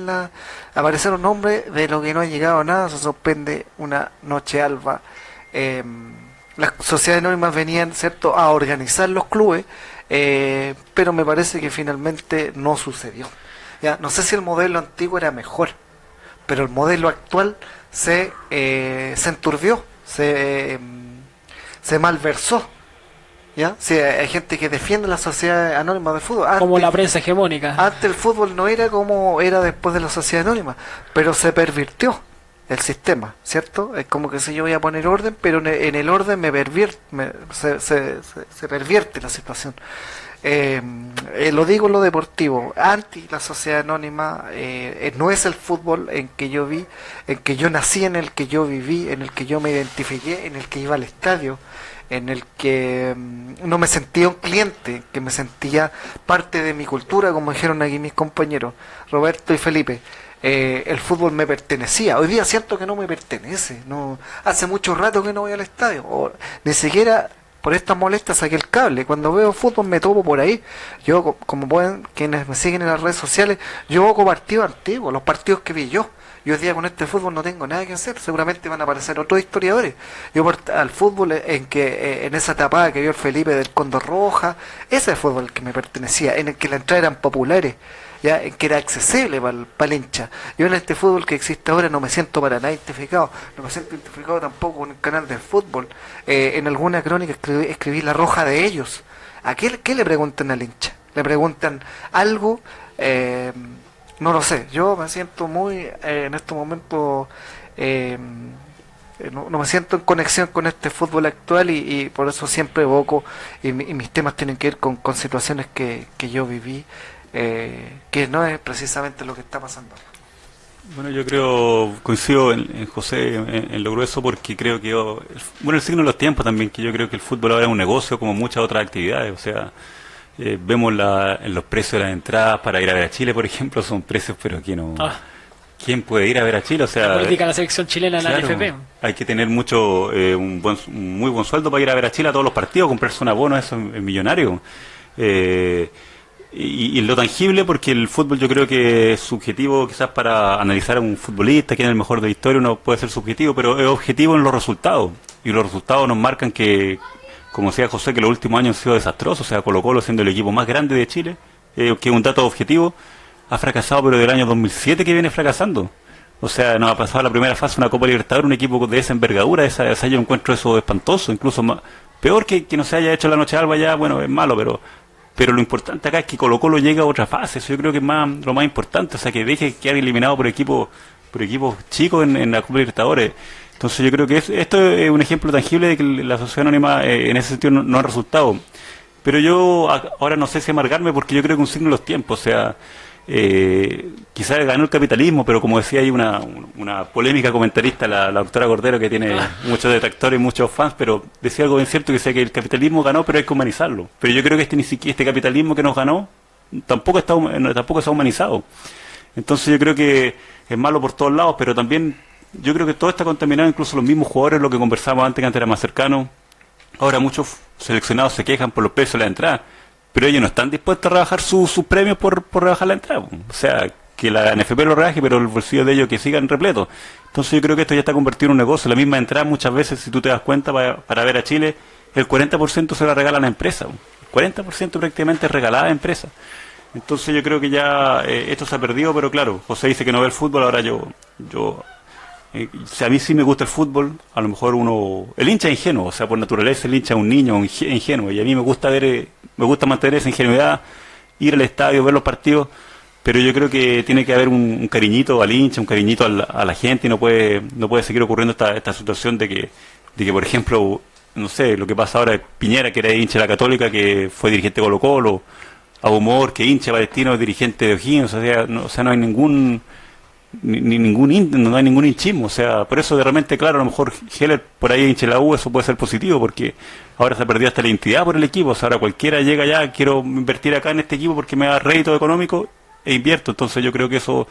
aparecieron nombres de lo que no ha llegado a nada. Se suspende una noche alba. Las sociedades anónimas venían, ¿cierto?, a organizar los clubes, pero me parece que finalmente no sucedió. Ya, no sé si el modelo antiguo era mejor, pero el modelo actual se enturbió, se malversó. ¿Ya? Sí, hay gente que defiende la sociedad anónima de fútbol. Como la prensa hegemónica. Antes el fútbol no era como era después de la sociedad anónima, pero se pervirtió. el sistema, ¿cierto? Es como que si yo voy a poner orden, pero en el orden se pervierte la situación. Lo digo en lo deportivo, anti la sociedad anónima, no es el fútbol en que yo vi, en que yo nací, en el que yo viví, en el que yo me identifiqué, en el que iba al estadio, en el que no me sentía un cliente, que me sentía parte de mi cultura, como dijeron aquí mis compañeros Roberto y Felipe. El fútbol me pertenecía. Hoy día siento que no me pertenece. No, hace mucho rato que no voy al estadio. Ni siquiera por estas molestias saqué el cable. Cuando veo fútbol me topo por ahí. Yo, como pueden, quienes me siguen en las redes sociales, yo hago partidos antiguos, los partidos que vi yo. Y hoy día con este fútbol no tengo nada que hacer. Seguramente van a aparecer otros historiadores. Yo al fútbol en esa tapada que vio el Felipe del Cóndor Roja, ese es el fútbol al que me pertenecía, en el que las entradas eran populares, ya, en que era accesible para el hincha. Yo en este fútbol que existe ahora no me siento para nada identificado. No me siento identificado tampoco con el canal del fútbol. En alguna crónica escribí la roja de ellos. ¿Qué le preguntan al hincha? ¿Le preguntan algo? No lo sé, yo me siento muy, en estos momentos, no me siento en conexión con este fútbol actual y por eso siempre evoco, y mis temas tienen que ver con situaciones que yo viví, que no es precisamente lo que está pasando. Bueno, yo creo, coincido en José en lo grueso, porque creo que, el signo de los tiempos también, que yo creo que el fútbol ahora es un negocio como muchas otras actividades, o sea... vemos en los precios de las entradas para ir a ver a Chile, por ejemplo, son precios, pero que no... ¿Quién puede ir a ver a Chile? O sea, la política de la selección chilena en la NFP. Hay que tener un muy buen sueldo para ir a ver a Chile a todos los partidos, comprarse un abono, eso es millonario. Y lo tangible, porque el fútbol yo creo que es subjetivo, quizás para analizar a un futbolista, quién es el mejor de la historia, uno puede ser subjetivo, pero es objetivo en los resultados. Y los resultados nos marcan que, como decía José, que los últimos años han sido desastrosos. O sea, Colo-Colo, siendo el equipo más grande de Chile, que es un dato objetivo, ha fracasado, pero del año 2007 que viene fracasando. O sea, nos ha pasado la primera fase una Copa Libertadores, un equipo de esa envergadura, yo encuentro eso espantoso, incluso peor que no se haya hecho la Noche Alba ya, bueno, es malo, pero lo importante acá es que Colo-Colo llega a otra fase. Eso yo creo que es lo más importante, o sea, que deje de quedar eliminado por equipos chicos en la Copa Libertadores. Entonces yo creo que esto es un ejemplo tangible de que la sociedad anónima en ese sentido no ha resultado. Pero yo ahora no sé si amargarme, porque yo creo que es un signo de los tiempos. O sea, quizás ganó el capitalismo, pero como decía, hay una polémica comentarista, la doctora Cordero, que tiene muchos detractores y muchos fans, pero decía algo bien cierto, que decía que el capitalismo ganó, pero hay que humanizarlo. Pero yo creo que este capitalismo que nos ganó tampoco está humanizado. Entonces yo creo que es malo por todos lados, pero también... yo creo que todo está contaminado, incluso los mismos jugadores, lo que conversábamos antes, que antes era más cercano. Ahora muchos seleccionados se quejan por los precios de la entrada, pero ellos no están dispuestos a rebajar sus premios por rebajar la entrada. O sea, que la NFP lo rebaje, pero el bolsillo de ellos que sigan repletos. Entonces yo creo que esto ya está convertido en un negocio. La misma entrada, muchas veces, si tú te das cuenta, para ver a Chile, el 40% se la regalan a empresas. El 40% prácticamente es regalada a empresas. Entonces yo creo que ya esto se ha perdido, pero claro, José dice que no ve el fútbol, ahora yo si a mí sí me gusta el fútbol, a lo mejor el hincha es ingenuo, o sea, por naturaleza el hincha es un niño ingenuo, y a mí me gusta mantener esa ingenuidad, ir al estadio, ver los partidos, pero yo creo que tiene que haber un cariñito al hincha, un cariñito a la gente, y no puede seguir ocurriendo esta situación de que, por ejemplo, no sé, lo que pasa ahora es Piñera, que era hincha de la Católica, que fue dirigente de Colo-Colo, a Humor, que hincha Palestino, dirigente de O'Higgins, no hay no hay ningún hinchismo. O sea, por eso de repente, claro, a lo mejor Heller por ahí hinche la U, eso puede ser positivo, porque ahora se ha perdido hasta la identidad por el equipo. O sea, ahora cualquiera llega ya, quiero invertir acá en este equipo porque me da rédito económico e invierto. Entonces yo creo que eso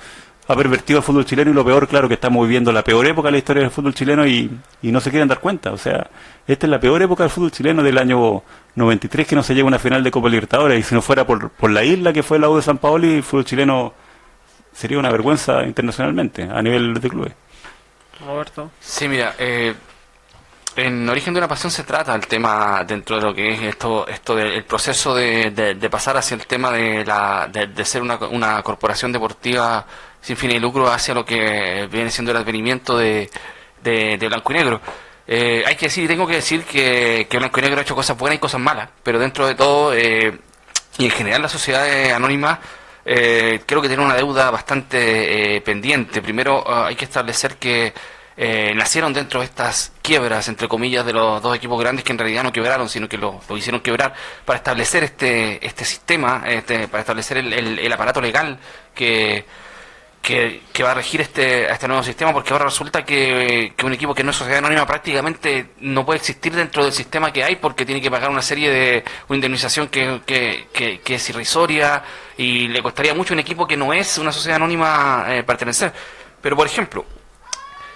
ha pervertido el fútbol chileno, y lo peor, claro, que estamos viviendo la peor época de la historia del fútbol chileno y no se quieren dar cuenta. O sea, esta es la peor época del fútbol chileno del año 93, que no se llega a una final de Copa Libertadores, y si no fuera por la isla que fue la U de San Paoli, el fútbol chileno sería una vergüenza internacionalmente a nivel de clubes. Roberto. Sí, mira, en Origen de una Pasión se trata el tema dentro de lo que es esto del proceso de pasar hacia el tema de ser una corporación deportiva sin fines de lucro hacia lo que viene siendo el advenimiento de Blanco y Negro. Hay que decir, tengo que decir que Blanco y Negro ha hecho cosas buenas y cosas malas, pero dentro de todo, y en general la sociedad anónima creo que tiene una deuda bastante pendiente. Primero hay que establecer que nacieron dentro de estas quiebras, entre comillas, de los dos equipos grandes que en realidad no quebraron, sino que lo hicieron quebrar para establecer este sistema, para establecer el aparato legal que va a regir a este nuevo sistema, porque ahora resulta que un equipo que no es sociedad anónima prácticamente no puede existir dentro del sistema que hay, porque tiene que pagar una indemnización que es irrisoria, y le costaría mucho a un equipo que no es una sociedad anónima pertenecer. Pero, por ejemplo,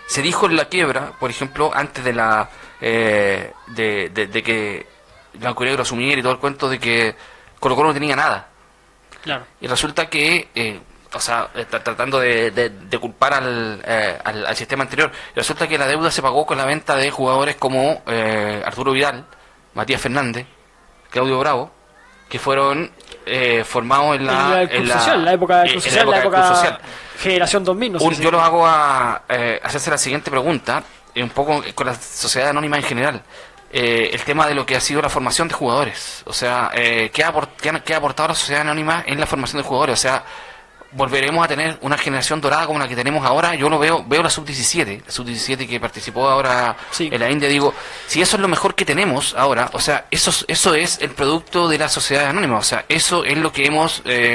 se dijo en la quiebra, por ejemplo, antes de de que Blanco y Negro asumiera y todo el cuento de que Colo-Colo no tenía nada. Claro. Y resulta que tratando de culpar al sistema anterior, resulta que la deuda se pagó con la venta de jugadores como Arturo Vidal, Matías Fernández, Claudio Bravo, que fueron formados en la Club Social, la época del Club Social, la época Club Social. Generación 2000, no sé si Yo los hago hacerse la siguiente pregunta, un poco con la sociedad anónima en general. El tema de lo que ha sido la formación de jugadores, o sea, ¿qué ha aportado la sociedad anónima en la formación de jugadores? O sea, volveremos a tener una generación dorada como la que tenemos ahora. Yo lo veo la sub-17 que participó ahora en la India. Digo, si eso es lo mejor que tenemos ahora, o sea, eso es el producto de la sociedad anónima, o sea, eso es lo que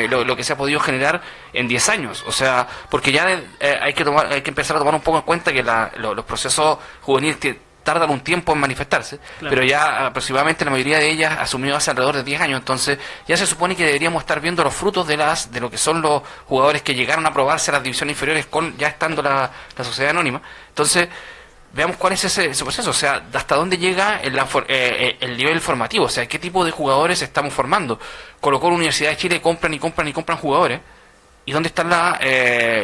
lo que se ha podido generar en 10 años, o sea, porque ya hay que empezar a tomar un poco en cuenta que los procesos juveniles tardan un tiempo en manifestarse, claro, pero ya aproximadamente la mayoría de ellas asumió hace alrededor de 10 años, entonces ya se supone que deberíamos estar viendo los frutos de lo que son los jugadores que llegaron a probarse a las divisiones inferiores ya estando la sociedad anónima. Entonces, veamos cuál es ese proceso, o sea, hasta dónde llega el nivel formativo, o sea, qué tipo de jugadores estamos formando. Colo-Colo, Universidad de Chile compran jugadores. ¿Y dónde están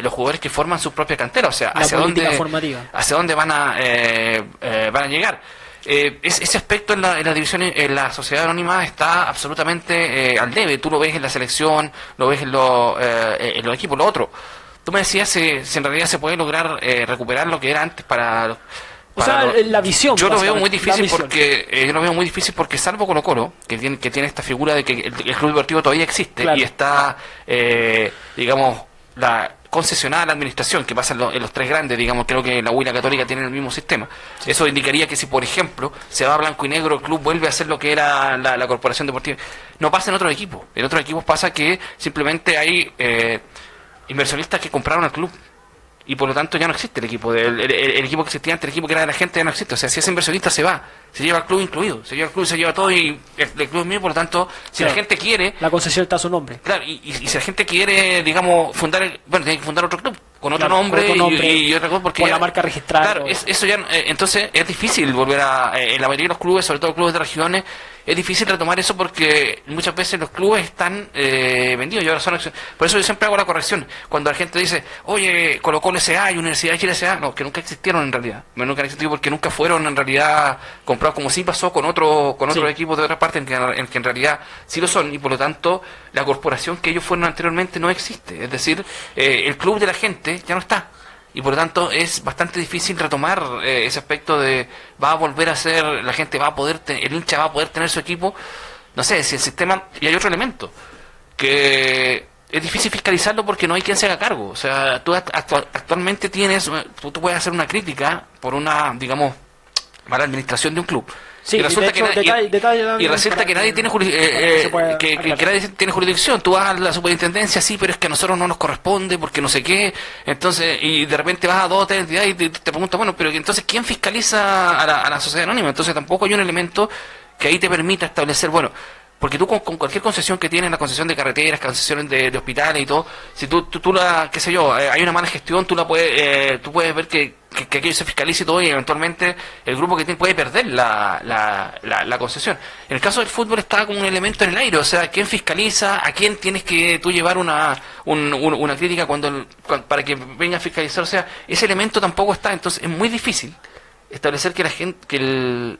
los jugadores que forman su propia cantera? O sea, ¿hacia dónde van a llegar? Ese aspecto en la división, en la sociedad anónima está absolutamente al debe. Tú lo ves en la selección, lo ves en los equipos. Lo otro, tú me decías si en realidad se puede lograr recuperar lo que era antes para la visión. Yo lo veo muy difícil porque salvo Colo-Colo, que tiene esta figura de que el Club Deportivo todavía existe, claro, y está, digamos, concesionada la administración, que pasa en los tres grandes, digamos, creo que la U y la Católica tienen el mismo sistema. Sí. Eso indicaría que si, por ejemplo, se va a Blanco y Negro, el club vuelve a ser lo que era la Corporación Deportiva. No pasa en otros equipos. En otros equipos pasa que simplemente hay inversionistas que compraron al club. Y por lo tanto ya no existe el equipo. El equipo que existía antes, el equipo que era de la gente, ya no existe. O sea, si ese inversionista se va, se lleva el club incluido. Se lleva el club, se lleva todo y el club es mío. Por lo tanto, si claro, la gente quiere... La concesión está a su nombre. Claro, y si la gente quiere, digamos, tiene que fundar otro club. Con otro nombre y otra cosa. Porque con la marca registrada. Claro, eso ya... entonces es difícil volver en la mayoría de los clubes, sobre todo clubes de regiones, es difícil retomar eso porque muchas veces los clubes están vendidos y ahora son... Por eso yo siempre hago la corrección. Cuando la gente dice, oye, Colo-Colo S.A. y Universidad de Chile S.A., no, que nunca existieron en realidad. Nunca han existido porque nunca fueron en realidad comprados, como sí pasó con otros equipos de otra parte en que en realidad sí lo son, y por lo tanto la corporación que ellos fueron anteriormente no existe. Es decir, el club de la gente ya no está. Y por lo tanto es bastante difícil retomar ese aspecto de va a volver a ser, la gente va a poder, el hincha va a poder tener su equipo, no sé, si el sistema, y hay otro elemento, que es difícil fiscalizarlo porque no hay quien se haga cargo. O sea, tú actualmente tú puedes hacer una crítica por una, digamos, mala administración de un club. Sí, y resulta que nadie tiene nadie tiene jurisdicción. Tú vas a la superintendencia, sí, pero es que a nosotros no nos corresponde porque no sé qué. Entonces, y de repente vas a 2 o 3 entidades y te preguntas, bueno, pero entonces ¿quién fiscaliza a la sociedad anónima? Entonces tampoco hay un elemento que ahí te permita establecer, bueno, porque tú con cualquier concesión que tienes, la concesión de carreteras, concesiones de hospitales y todo, si tú qué sé yo, hay una mala gestión, tú puedes ver que aquello se fiscalice y todo, y eventualmente el grupo que tiene puede perder la concesión. En el caso del fútbol está como un elemento en el aire, o sea, ¿quién fiscaliza? ¿A quién tienes que tú llevar una crítica para que venga a fiscalizar? O sea, ese elemento tampoco está, entonces es muy difícil establecer que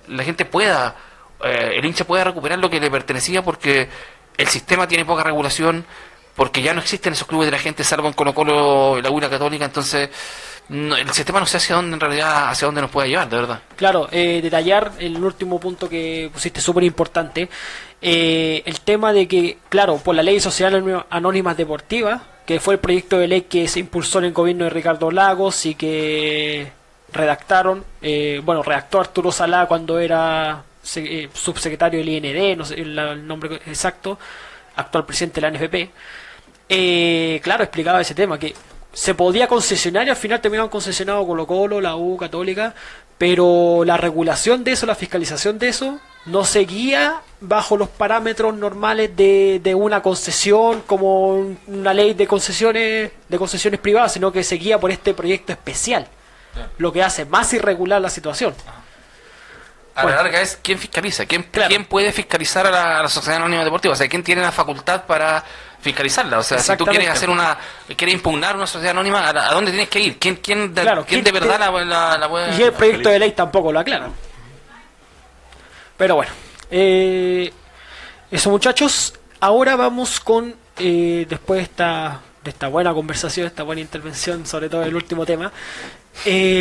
la gente pueda, el hincha pueda recuperar lo que le pertenecía porque el sistema tiene poca regulación, porque ya no existen esos clubes de la gente, salvo en Colo-Colo, la U y la Católica, entonces... No, el sistema no sé hacia dónde nos puede llevar, de verdad. Claro, detallar el último punto que pusiste súper importante, El tema de que, claro, por la ley de sociedades anónimas deportivas, que fue el proyecto de ley que se impulsó en el gobierno de Ricardo Lagos y que redactó Arturo Salá cuando era subsecretario del IND, no sé el nombre exacto, actual presidente de la NFP. Claro, explicaba ese tema, que se podía concesionar y al final terminaron concesionado Colo-Colo, la U, Católica, pero la regulación de eso, la fiscalización de eso, no seguía bajo los parámetros normales de una concesión, como una ley de concesiones privadas, sino que seguía por este proyecto especial, lo que hace más irregular la situación. A la larga es quién fiscaliza, quién puede fiscalizar a la sociedad anónima deportiva, o sea, quién tiene la facultad para fiscalizarla. O sea, si tú quieres quieres impugnar una sociedad anónima, ¿a dónde tienes que ir? ¿Quién de verdad la puede? Y el proyecto de ley tampoco lo aclara. Pero bueno, eso, muchachos. Ahora vamos con, después de esta buena conversación, esta buena intervención, sobre todo el último tema,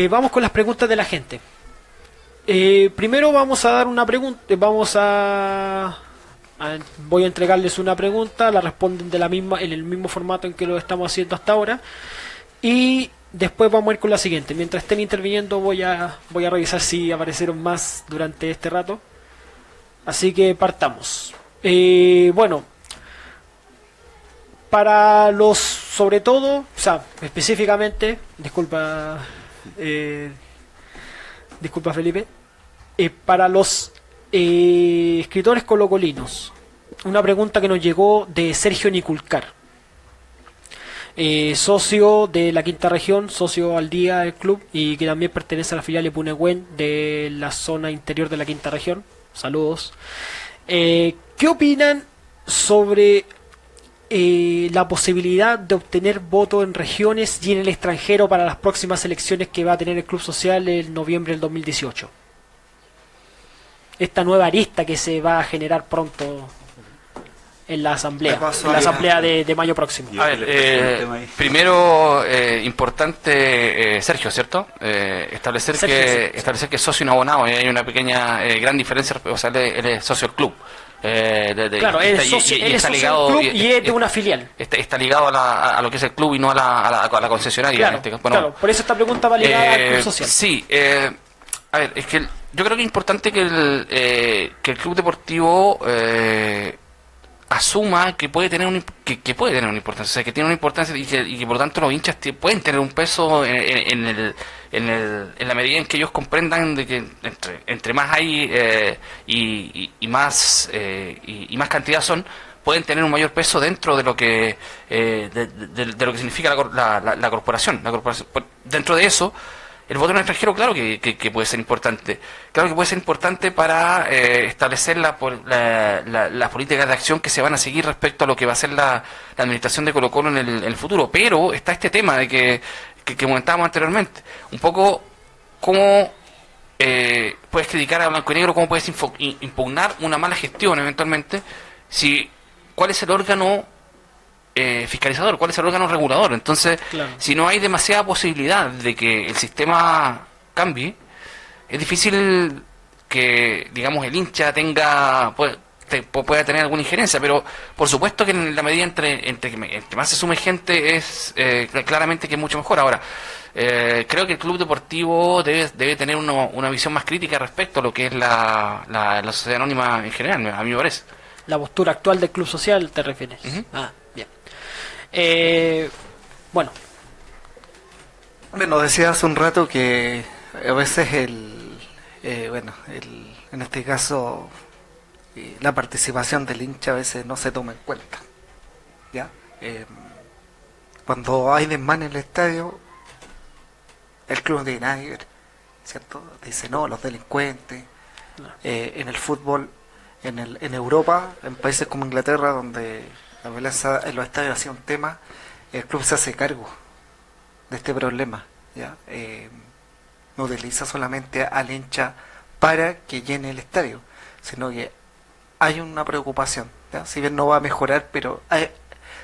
vamos con las preguntas de la gente. Primero vamos a dar una pregunta, voy a entregarles una pregunta, la responden en el mismo formato en que lo estamos haciendo hasta ahora, y después vamos a ir con la siguiente. Mientras estén interviniendo voy a revisar si aparecieron más durante este rato. Así que partamos. Bueno, para los, sobre todo, o sea, específicamente, disculpa Felipe, para los escritores colocolinos, una pregunta que nos llegó de Sergio Niculcar, socio de la quinta región, socio al día del club y que también pertenece a la filial de Punehuen de la zona interior de la quinta región. Saludos. ¿Qué opinan sobre la posibilidad de obtener votos en regiones y en el extranjero para las próximas elecciones que va a tener el Club Social en noviembre del 2018? Esta nueva arista que se va a generar pronto en la asamblea, de mayo próximo. A ver, primero, importante, Sergio, ¿cierto? Establecer que es socio y no abonado, y hay una pequeña, gran diferencia, o sea, él es socio del club. Claro, él es socio del club y es de una filial. Está ligado a lo que es el club y no a la concesionaria. Claro, en este caso. Claro, por eso esta pregunta va ligada al club social. Sí, a ver, es que yo creo que es importante que el club deportivo asuma que puede tener que puede tener una importancia, o sea, que tiene una importancia y que por lo tanto los hinchas pueden tener un peso en la medida en que ellos comprendan de que entre más hay y más cantidad son, pueden tener un mayor peso dentro de lo que de lo que significa la corporación. Dentro de eso, el voto en el extranjero, claro que puede ser importante. Claro que puede ser importante para establecer las políticas de acción que se van a seguir respecto a lo que va a ser la administración de Colo-Colo en el futuro. Pero está este tema de que comentábamos anteriormente. Un poco cómo puedes criticar a Blanco y Negro, cómo puedes impugnar una mala gestión eventualmente, cuál es el órgano fiscalizador, cuál es el órgano regulador. Entonces, claro, si no hay demasiada posibilidad de que el sistema cambie, es difícil que, digamos, el hincha pueda tener alguna injerencia, pero por supuesto que en la medida entre más se sume gente es claramente que es mucho mejor. Ahora, creo que el club deportivo debe tener una visión más crítica respecto a lo que es la sociedad anónima en general, a mí me parece. La postura actual del club social, ¿te refieres? Uh-huh. Ah, bien. Bueno, decía hace un rato que a veces en este caso la participación del hincha a veces no se toma en cuenta, ¿ya? Cuando hay desmán en el estadio, el club no tiene nada que ver, ¿cierto? Dice no, los delincuentes. No. En el fútbol, en Europa, en países como Inglaterra, donde la violencia en los estadios ha sido un tema, el club se hace cargo de este problema, ¿ya? No utiliza solamente al hincha para que llene el estadio, sino que hay una preocupación, ¿ya? Si bien no va a mejorar, pero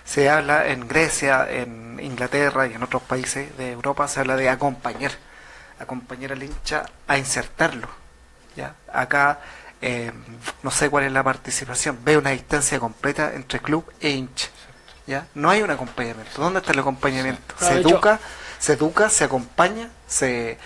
se habla en Grecia, en Inglaterra y en otros países de Europa, se habla de acompañar al hincha a insertarlo, ¿ya? Acá no sé cuál es la participación, ve una distancia completa entre club e hincha. ¿Ya? No hay un acompañamiento. ¿Dónde está el acompañamiento? Claro, Se educa, se acompaña, se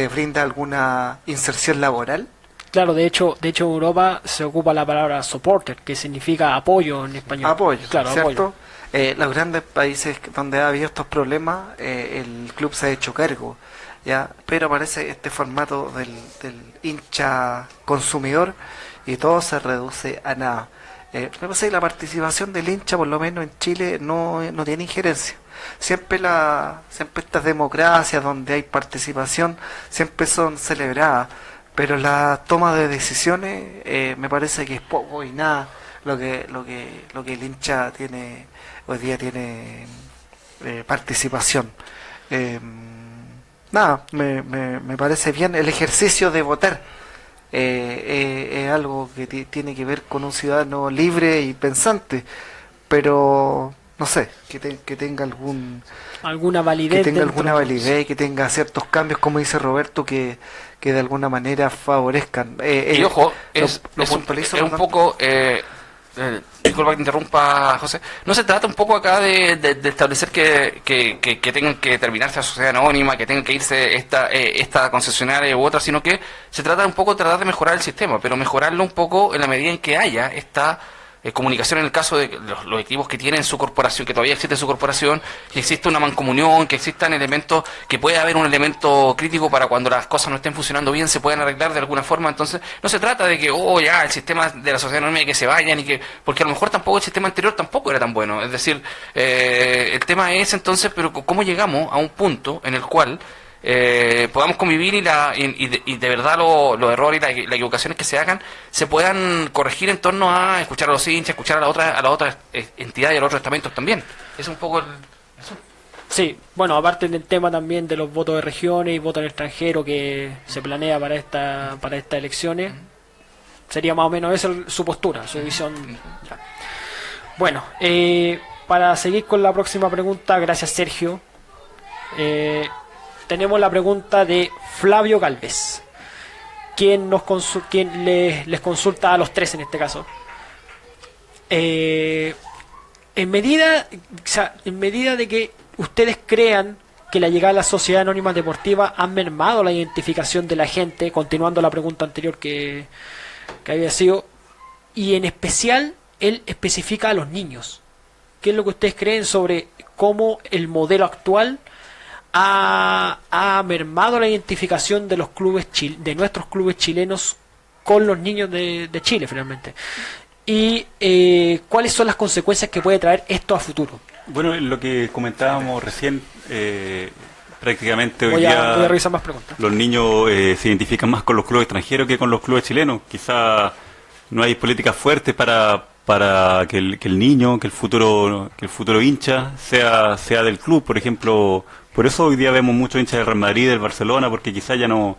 brinda alguna inserción laboral. Claro, de hecho en Europa se ocupa la palabra supporter, que significa apoyo en español. Apoyo, claro, ¿cierto? Los grandes países donde ha habido estos problemas, el club se ha hecho cargo, ¿ya? Pero aparece este formato del hincha consumidor y todo se reduce a nada. Me parece que la participación del hincha, por lo menos en Chile, no tiene injerencia. Siempre estas democracias donde hay participación siempre son celebradas, pero la toma de decisiones me parece que es poco y nada lo que el hincha tiene hoy día tiene participación. Nada, me parece bien el ejercicio de votar. Es algo que tiene que ver con un ciudadano libre y pensante, pero no sé, que tenga alguna validez, y que tenga ciertos cambios, como dice Roberto, que de alguna manera favorezcan. Y ojo, es un poco, disculpa que te interrumpa, José, no se trata un poco acá de establecer que tengan que terminarse la sociedad anónima, que tengan que irse esta concesionaria u otra, sino que se trata un poco de tratar de mejorar el sistema, pero mejorarlo un poco en la medida en que haya esta comunicación en el caso de los equipos que tienen su corporación, que todavía existe su corporación, que existe una mancomunión, que existan elementos, que pueda haber un elemento crítico para cuando las cosas no estén funcionando bien, se puedan arreglar de alguna forma. Entonces, no se trata de que, ya, el sistema de la sociedad anónima que se vayan porque a lo mejor tampoco el sistema anterior tampoco era tan bueno. Es decir, el tema es entonces, pero ¿cómo llegamos a un punto en el cual podamos convivir y de verdad los errores y las equivocaciones que se hagan se puedan corregir en torno a escuchar a los hinchas, escuchar a las otras entidades y a los otros estamentos también? Es un poco eso. Sí, bueno, aparte del tema también de los votos de regiones y votos en el extranjero que se planea para estas elecciones, sería más o menos esa su postura, su visión. Ya. Bueno, para seguir con la próxima pregunta, gracias Sergio. Tenemos la pregunta de Flavio Galvez, quien les consulta a los tres en este caso. En medida de que ustedes crean que la llegada de la sociedad anónima deportiva ha mermado la identificación de la gente, continuando la pregunta anterior que había sido, y en especial él especifica a los niños. ¿Qué es lo que ustedes creen sobre cómo el modelo actual ha mermado la identificación de los clubes de nuestros clubes chilenos con los niños de Chile finalmente? Y ¿cuáles son las consecuencias que puede traer esto a futuro? Bueno, lo que comentábamos recién, prácticamente voy a revisar más preguntas. Los niños se identifican más con los clubes extranjeros que con los clubes chilenos. Quizá no hay políticas fuertes para que el niño, que el futuro hincha sea del club. Por ejemplo, por eso hoy día vemos muchos hinchas del Real Madrid, del Barcelona, porque quizás ya no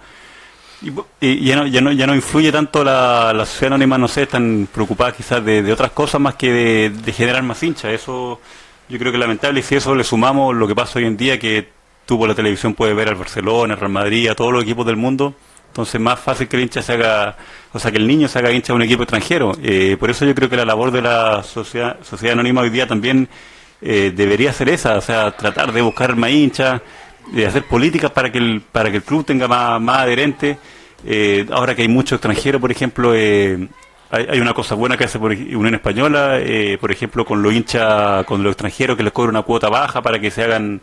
influye tanto la sociedad anónima, no sé, están preocupadas quizás de otras cosas más que de generar más hinchas. Eso yo creo que es lamentable, y si eso le sumamos lo que pasa hoy en día, que tú por la televisión puedes ver al Barcelona, al Real Madrid, a todos los equipos del mundo, entonces más fácil que el hincha se haga, o sea, que el niño se haga hincha de un equipo extranjero. Por eso yo creo que la labor de la sociedad anónima hoy día también debería ser esa, o sea, tratar de buscar más hinchas, de hacer políticas para que el club tenga más adherentes. Ahora que hay mucho extranjero, por ejemplo, hay una cosa buena que hace por Unión Española, por ejemplo, con los hinchas, con los extranjeros, que les cobra una cuota baja para que se hagan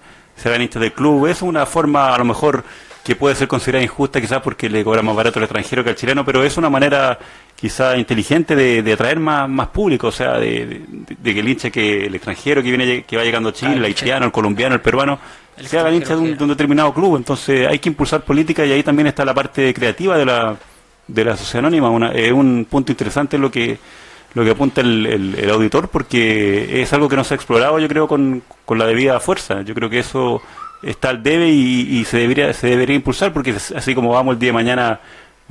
hinchas del club. Es una forma, a lo mejor, que puede ser considerada injusta, quizás porque le cobra más barato al extranjero que al chileno, pero es una manera quizás inteligente de atraer más público, o sea, de que el hincha, que el extranjero que va llegando a Chile, el haitiano, el colombiano, el peruano, se haga hincha de un determinado club. Entonces hay que impulsar política, y ahí también está la parte creativa de la sociedad anónima. Es un punto interesante lo que apunta el auditor, porque es algo que no se ha explorado, yo creo, con la debida fuerza. Yo creo que eso está al debe y se debería impulsar, porque así como vamos el día de mañana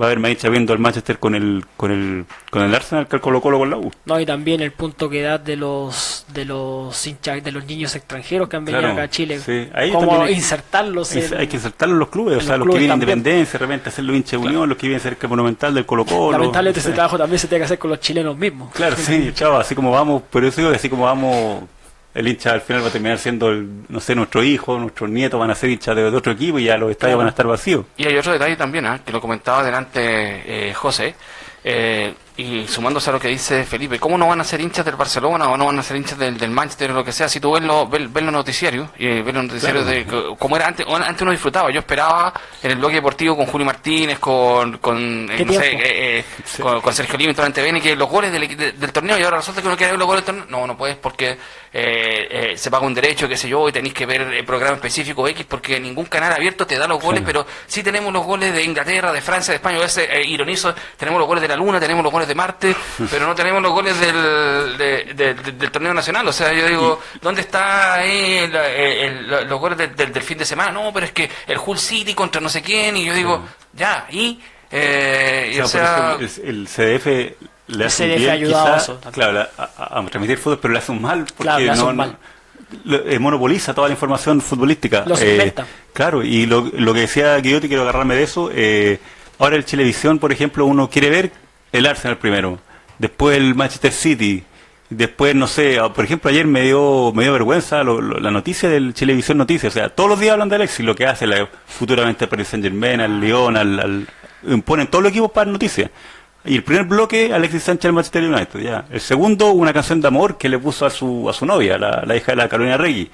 va a haber más hinchas viendo al Manchester con el Arsenal que el Colo-Colo con la U. No, y también el punto que da de los hinchas, de los niños extranjeros que han venido Claro, acá a Chile. sí. Ahí Cómo también insertarlos hay que insertarlo en los clubes, o en sea, los los que clubes vienen de también. Independencia, de repente hacerlo hincha de Unión, los que vienen cerca del Monumental del Colo-Colo. Lamentablemente ese Sí. trabajo también se tiene que hacer con los chilenos mismos. Claro, sí, chavo, así como vamos, por eso digo que así como vamos, el hincha al final va a terminar siendo, no sé, nuestro hijo, nuestros nietos van a ser hinchas de otro equipo y ya los estadios Claro. van a estar vacíos. Y hay otro detalle también, que lo comentaba delante José, y sumándose a lo que dice Felipe, ¿cómo no van a ser hinchas del Barcelona o no van a ser hinchas del Manchester o lo que sea? Si tú ves los noticiarios, ves los noticiarios Claro. de como era antes uno disfrutaba. Yo esperaba en el bloque deportivo con Julio Martínez, con ¿Qué no sé, tiempo? Sí. con Sergio Lima en TVN, que los goles del torneo, y ahora resulta que uno quiere ver los goles del torneo. No puedes porque se paga un derecho, qué sé yo, y tenéis que ver el programa específico X, porque ningún canal abierto te da los goles, Sí. pero sí tenemos los goles de Inglaterra, de Francia, de España. A veces ironizo, tenemos los goles de la Luna, tenemos los goles de Marte, pero no tenemos los goles del torneo nacional. O sea, yo digo, ¿dónde está ahí los goles del fin de semana? No, pero es que el Hull City contra no sé quién, y yo digo, ya, O sea, por eso el CDF le hace un CDF bien, ha ayudado a quizá, eso también. claro, a transmitir fútbol, pero le hace un mal porque Claro, le hace un mal. monopoliza toda la información futbolística. Lo segmenta. Claro, y lo que decía Guidotti, quiero agarrarme de eso, ahora el Chilevisión, por ejemplo, uno quiere ver el Arsenal primero, después el Manchester City, después, no sé, por ejemplo, ayer me dio vergüenza la noticia del Chilevisión Noticias, o sea, todos los días hablan de Alexis, lo que hace futuramente el Paris Saint-Germain, al Lyon, ponen todos los equipos para noticias. Y el primer bloque, Alexis Sánchez al Manchester United, ya. El segundo, una canción de amor que le puso a su novia, la hija de la Carolina Regui.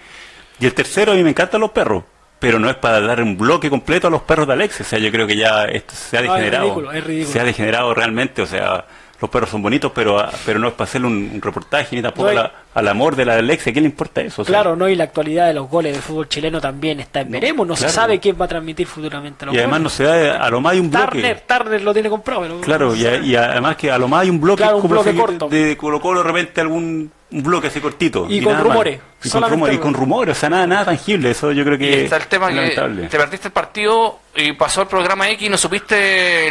Y el tercero, a mí me encantan los perros, pero no es para dar un bloque completo a los perros de Alexis. O sea, yo creo que ya esto se ha No, degenerado. es ridículo. Se ha degenerado realmente, o sea, los perros son bonitos, pero no es para hacerle un reportaje, ni tampoco No, al amor de la Alexis. ¿A quién le importa eso? O sea, Claro, ¿no? Y la actualidad de los goles del fútbol chileno también está en veremos. No claro. se sabe quién va a transmitir futuramente los y además no goles. se da, a lo más hay un bloque. Turner lo tiene comprado. Pero Claro, no se sabe. y además que a lo más hay un bloque, Claro, un como bloque ese corto. de Colo-Colo, de repente un bloque así cortito. Y con nada más. rumores, Y con solamente rumores, y con rumores, o sea, nada tangible. Eso yo creo Y que está el tema es que lamentable. te perdiste el partido y pasó el programa X y no supiste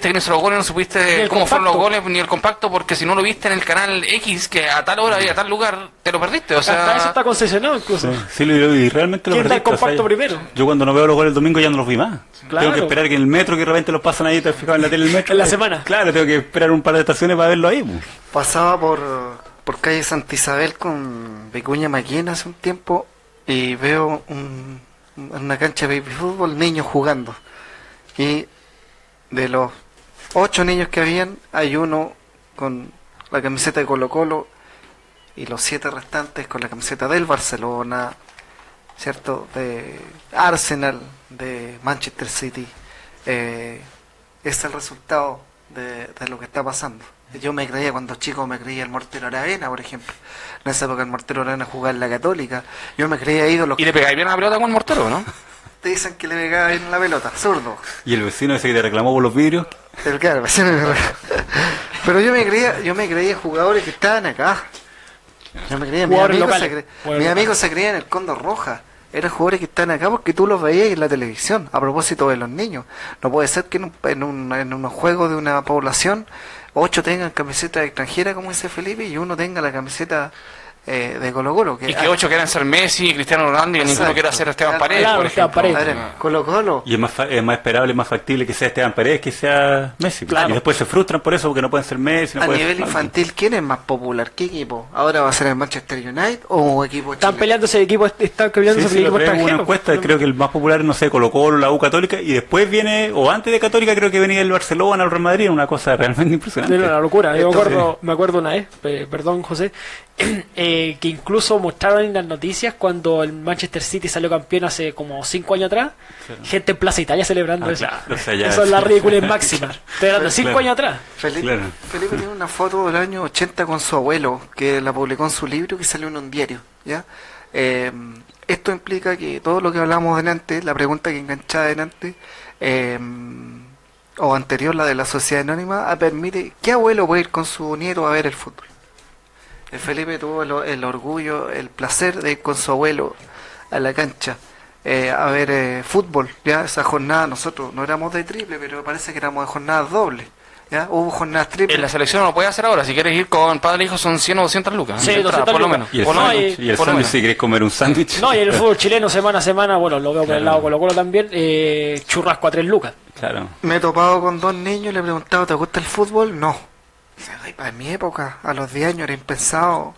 quiénes son los goles, no Ni supiste el cómo fueron los compacto. goles, ni el compacto, porque si no lo viste en el canal X, que a tal hora y a tal lugar, te lo perdiste. O Hasta eso sea, está concesionado incluso. Sí, y realmente lo ¿Quién da el perdiste, o sea, compacto primero? Yo cuando no veo los goles el domingo ya no los vi más. Claro. Tengo que esperar que en el metro, que de repente los pasan ahí, te has fijado en la tele del metro. En la semana. Claro, tengo que esperar un par de estaciones para verlo ahí. Pues. Pasaba por calle Santa Isabel con Vicuña Maquina hace un tiempo y veo una cancha de baby fútbol, niños jugando. Y de los 8 niños que habían, hay uno con la camiseta de Colo-Colo y los 7 restantes con la camiseta del Barcelona, ¿cierto? De Arsenal, de Manchester City. Es el resultado de lo que está pasando. Yo me creía, cuando chico me creía el Mortero Aravena, por ejemplo. En esa época el Mortero Aravena jugaba en la Católica. Yo me creía ídolo. y le pegáis bien a la pelota con el mortero, ¿no? Te dicen que le pegaba bien la pelota, zurdo. Y el vecino ese que te reclamó por los vidrios. Pero claro, pero yo me creía jugadores que estaban acá. Yo me creía, Jugadores locales. mis Jugadores amigos se creían en el Cóndor Roja. Eran jugadores que están acá porque tú los veías en la televisión. A propósito de los niños, no puede ser que en unos juegos de una población 8 tengan camiseta extranjera, como dice Felipe, y uno tenga la camiseta de Colo-Colo. Y que 8 quieran ser Messi, Cristiano Ronaldo, y ninguno Exacto. quiera ser Esteban Paredes, Claro, por Esteban ejemplo. Paredes. A ver, Colo-Colo. Y es más esperable, más factible que sea Esteban Paredes que sea Messi. Claro. Y después se frustran por eso porque no pueden ser Messi. No A pueden nivel ser Ronaldo. infantil, ¿quién es más popular? ¿Qué equipo? ¿Ahora va a ser el Manchester United o un equipo Están chileno? peleando ese equipo, están peleando Sí, ese sí, equipo lo creo, una extranjero. encuesta, creo que el más popular, no sé, Colo-Colo, la U Católica, y después viene, o antes de Católica, creo que venía el Barcelona, el Real Madrid, una cosa realmente impresionante. Era una locura. Yo Entonces- me acuerdo una vez, perdón José, que incluso mostraron en las noticias cuando el Manchester City salió campeón hace como 5 años atrás, gente en Plaza Italia celebrando Ah, eso. claro, o sea, ya- Eso es la ridícula máxima. Estoy hablando de 5 Claro. años atrás. Felipe, Claro. Felipe tiene una foto del año 80 con su abuelo, que la publicó en su libro que salió en un diario, ¿ya? Esto implica que todo lo que hablamos delante, la pregunta que enganchaba delante, o anterior, la de la sociedad anónima, permite, ¿qué abuelo puede ir con su nieto a ver el fútbol? Felipe tuvo el orgullo, el placer de ir con su abuelo a la cancha. a ver fútbol. Ya esa jornada nosotros no éramos de triple, pero parece que éramos de jornadas dobles. Ya hubo jornadas triples. En la selección no lo puedes hacer ahora. Si quieres ir con padre e hijo son 100 o 200 lucas. Sí, 200 por lo lucas. menos. Y el Por lo sándwich, menos. y el Por lo sándwich, menos. si querés comer un sándwich. No, y el fútbol chileno semana a semana, bueno, lo veo por el Claro. lado Colo-Colo también, churrasco a 3 lucas. Claro. Me he topado con dos niños y le he preguntado, ¿te gusta el fútbol? No. O sea, en mi época, a los 10 años era impensado.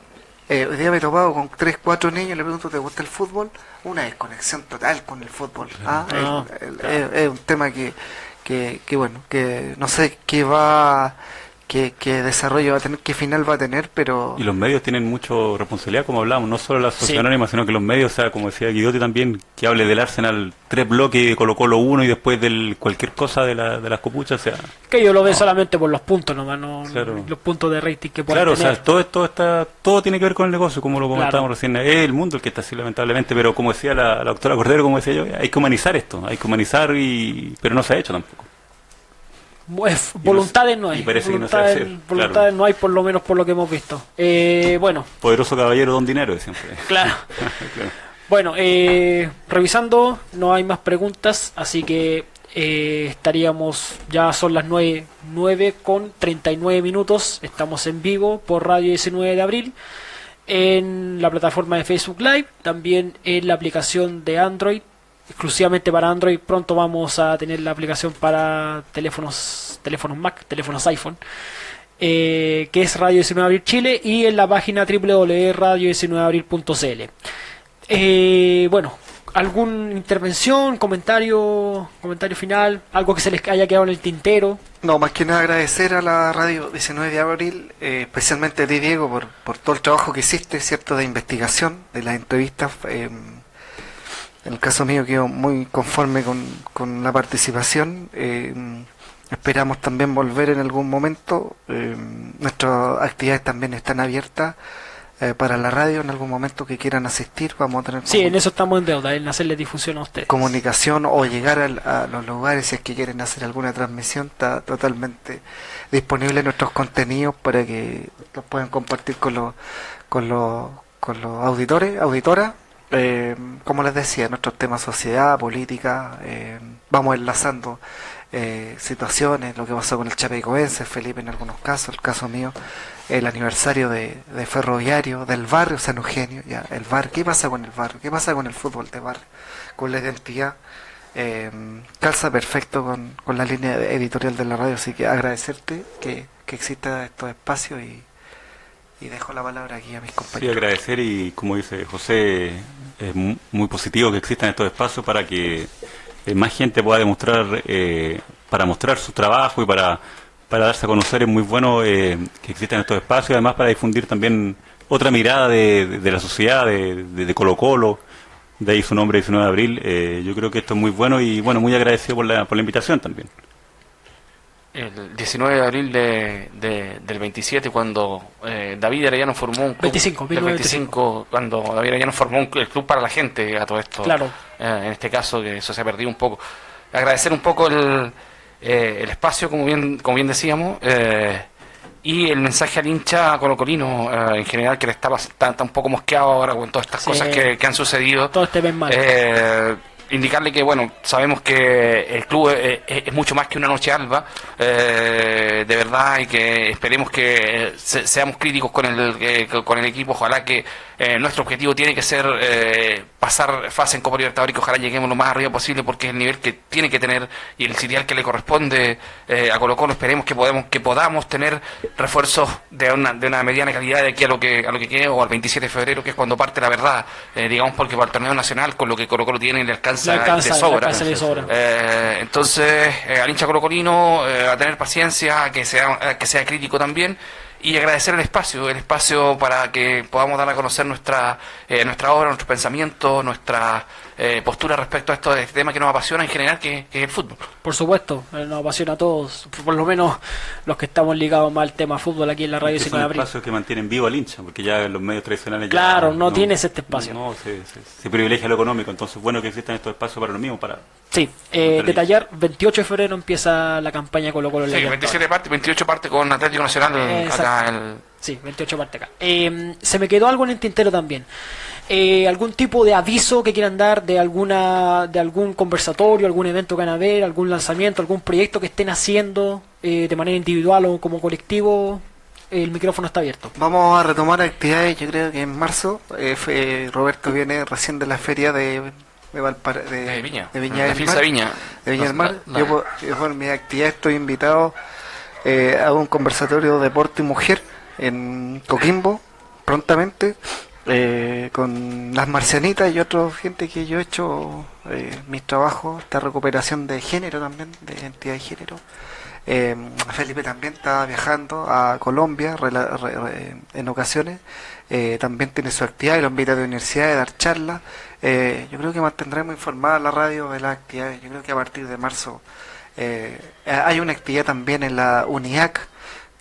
Hoy día me he topado con 3, 4 niños y le pregunto, ¿te gusta el fútbol? Una desconexión total con el fútbol. Ah, Es un tema que bueno, que no sé qué desarrollo va a tener, qué final va a tener, pero... Y los medios tienen mucho responsabilidad, como hablábamos, no solo la sociedad Sí. anónima, sino que los medios, o sea, como decía Guidotti también, que hable del Arsenal 3 bloques, de Colo-Colo 1 y después del cualquier cosa de las copuchas, o sea... Que ellos lo ven solamente por los puntos nomás, no Claro. los puntos de rating que pueden Claro, o tener. sea, todo tiene que ver con el negocio, como lo comentábamos recién. Es el mundo el que está así, lamentablemente, pero como decía la doctora Cordero, como decía yo, hay que humanizar esto, hay que humanizar, pero no se ha hecho tampoco. Voluntades no hay. y parece que no se va a hacer, Voluntades claro. no hay, por lo menos por lo que hemos visto. Bueno, Poderoso caballero don dinero, siempre. claro. Claro. Bueno, revisando, no hay más preguntas, así que estaríamos, ya son las 9 con 39 minutos, estamos en vivo por Radio 19 de Abril, en la plataforma de Facebook Live, también en la aplicación de Android, exclusivamente para Android. Pronto vamos a tener la aplicación para teléfonos Mac, teléfonos iPhone, que es Radio 19 de Abril Chile, y en la página www.radio19abril.cl. Bueno, ¿alguna intervención, comentario final, algo que se les haya quedado en el tintero? No, más que nada agradecer a la radio 19 de abril, especialmente a ti, Diego, por todo el trabajo que hiciste, ¿cierto?, de investigación, de las entrevistas. En el caso mío quedo muy conforme con la participación. Esperamos también volver en algún momento. Nuestras actividades también están abiertas para la radio en algún momento que quieran asistir. Vamos a tener Sí, en eso estamos en deuda, en hacerle difusión a ustedes. comunicación o llegar a los lugares si es que quieren hacer alguna transmisión. Está totalmente disponible nuestros contenidos para que los puedan compartir con los auditores, auditoras. Como les decía, nuestros temas sociedad, política, vamos enlazando situaciones, lo que pasó con el Chapecoense, Felipe en algunos casos, el caso mío, el aniversario de Ferroviario, del barrio San Eugenio, ya, el barrio, ¿qué pasa con el barrio? ¿Qué pasa con el fútbol de barrio? Con la identidad, calza perfecto con la línea editorial de la radio, así que agradecerte que exista estos espacios y dejo la palabra aquí a mis Sí, compañeros. agradecer y como dice José, es muy positivo que existan estos espacios para que más gente pueda demostrar, para mostrar su trabajo y para darse a conocer. Es muy bueno que existan estos espacios, además para difundir también otra mirada de la sociedad, de Colo-Colo, de ahí su nombre 19 de abril. Yo creo que esto es muy bueno y bueno, muy agradecido por la invitación también. El 19 de abril del 27, cuando David Arellano formó un club. 25, del 25, cuando David Arellano formó el club para la gente, a todo esto. Claro. En este caso, que eso se ha perdido un poco. Agradecer un poco el espacio, como bien decíamos, y el mensaje al hincha colocolino en general, que le está un poco mosqueado ahora con todas estas Sí. cosas que han sucedido. Todo este mes mal. Indicarle que, bueno, sabemos que el club es mucho más que una noche alba, de verdad, y que esperemos que seamos críticos con el equipo. Ojalá que nuestro objetivo tiene que ser pasar fase en Copa Libertadores, y que ojalá lleguemos lo más arriba posible, porque es el nivel que tiene que tener y el sitial que le corresponde a Colo-Colo. Esperemos que podamos tener refuerzos de una mediana calidad de aquí a lo que quede, o al 27 de febrero, que es cuando parte la verdad, digamos, porque para el torneo nacional, con lo que Colo-Colo tiene, le alcanza Le alcanza, de sobra. le alcanza de sobra. Entonces, al hincha colocolino, a tener paciencia, que sea crítico también, y agradecer el espacio para que podamos dar a conocer nuestra obra, nuestros pensamientos, nuestra postura respecto a este tema que nos apasiona en general, que es el fútbol. Por supuesto, nos apasiona a todos, por lo menos los que estamos ligados más al tema fútbol aquí en la radio Que 19 de son abril. espacios que mantienen vivo al hincha, porque ya en los medios tradicionales ya Claro, no tienes este espacio. No, se privilegia lo económico, entonces bueno que existan estos espacios para lo mismo, para Sí, detallar, 28 de febrero empieza la campaña Colo-Colo Sí, Libertadores. 27 partes, 28 partes con Atlético Nacional Exacto. acá. Sí, 28 parte acá. Se me quedó algo en el tintero también. ¿Algún tipo de aviso que quieran dar de algún conversatorio, algún evento que van a ver, algún lanzamiento, algún proyecto que estén haciendo de manera individual o como colectivo? El micrófono está abierto. Vamos a retomar actividades, yo creo que en marzo. Roberto viene recién de la feria de Viña. De Viña La del Filsa Mar. Viña. De Viña del Mar. Yo por mi actividad estoy invitado a un conversatorio de deporte y mujer en Coquimbo, prontamente, con las marcianitas y otra gente que yo he hecho mis trabajos, esta recuperación de género también, de identidad de género. Felipe también está viajando a Colombia en ocasiones, también tiene su actividad y lo invita a la universidad a dar charlas. Yo creo que mantendremos informada la radio de las actividades. Yo creo que a partir de marzo hay una actividad también en la UNIAC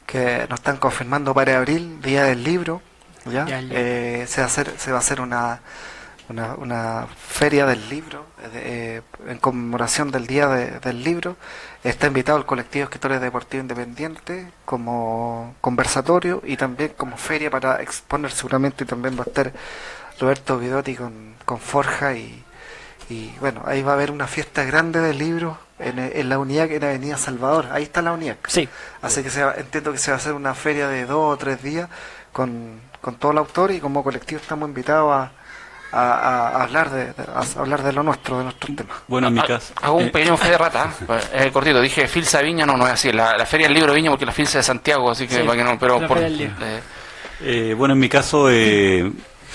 que nos están confirmando para abril, Día del Libro. ¿Ya? Se va a hacer una feria del libro en conmemoración del Día del Libro. Está invitado el colectivo Escritores Deportivos Independientes como conversatorio y también como feria para exponer seguramente. Y también va a estar Roberto Guidotti con Forja y bueno, ahí va a haber una fiesta grande de libros en la UNIAC en Avenida Salvador. Ahí está la UNIAC. Sí. Así que entiendo que se va a hacer una feria de 2 o 3 días con todo el autor, y como colectivo estamos invitados a hablar de lo nuestro, de nuestros temas. Bueno, en mi caso... Hago un pequeño fe de rata, cortito, dije Filsa Viña, no es así, la Feria del Libro de Viña porque la Filsa de Santiago, así que Sí, para que no, pero la por... Feria del bueno, en mi caso,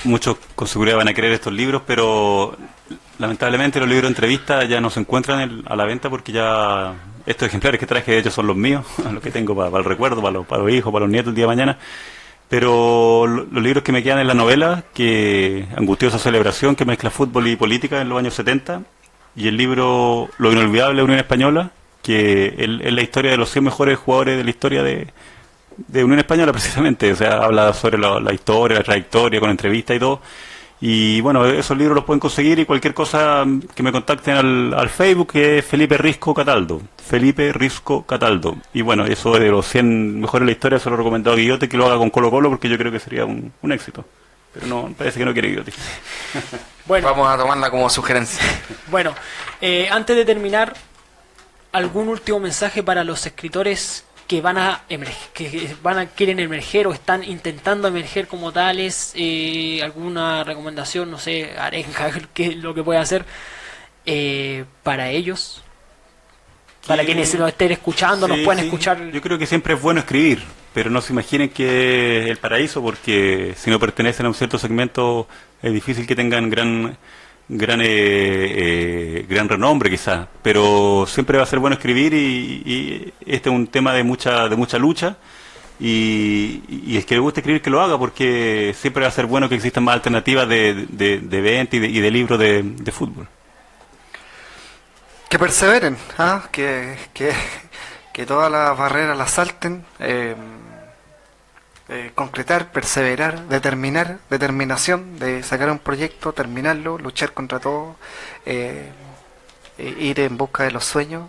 muchos con seguridad van a querer estos libros, pero lamentablemente los libros de entrevista ya no se encuentran a la venta porque ya estos ejemplares que traje de hecho son los míos, los que tengo para el recuerdo, para los hijos, para los nietos el día de mañana. Pero los libros que me quedan en la novela, que Angustiosa Celebración, que mezcla fútbol y política en los años 70, y el libro Lo Inolvidable de Unión Española, que es la historia de los 100 mejores jugadores de la historia de Unión Española precisamente. O sea, habla sobre la historia, la trayectoria, con entrevistas y todo. Y bueno, esos libros los pueden conseguir, y cualquier cosa que me contacten al Facebook, que es Felipe Risco Cataldo. Felipe Risco Cataldo. Y bueno, eso de los 100 mejores de la historia se lo he recomendado a Guillote que lo haga con Colo Colo, porque yo creo que sería un éxito. Pero no, parece que no quiere Guillote. Bueno, Vamos a tomarla como sugerencia. bueno, antes de terminar, ¿algún último mensaje para los escritores que van a quieren emerger o están intentando emerger como tales? ¿Alguna recomendación, no sé, Arenja, qué es lo que puede hacer para ellos? Para quienes nos estén escuchando, nos pueden escuchar. Yo creo que siempre es bueno escribir, pero no se imaginen que es el paraíso, porque si no pertenecen a un cierto segmento es difícil que tengan gran renombre quizás, pero siempre va a ser bueno escribir, y este es un tema de mucha lucha, y el que le guste escribir que lo haga, porque siempre va a ser bueno que existan más alternativas de venta y de libros de fútbol. Que perseveren, que todas las barreras las salten, concretar, perseverar, determinación de sacar un proyecto, terminarlo, luchar contra todo, ir en busca de los sueños.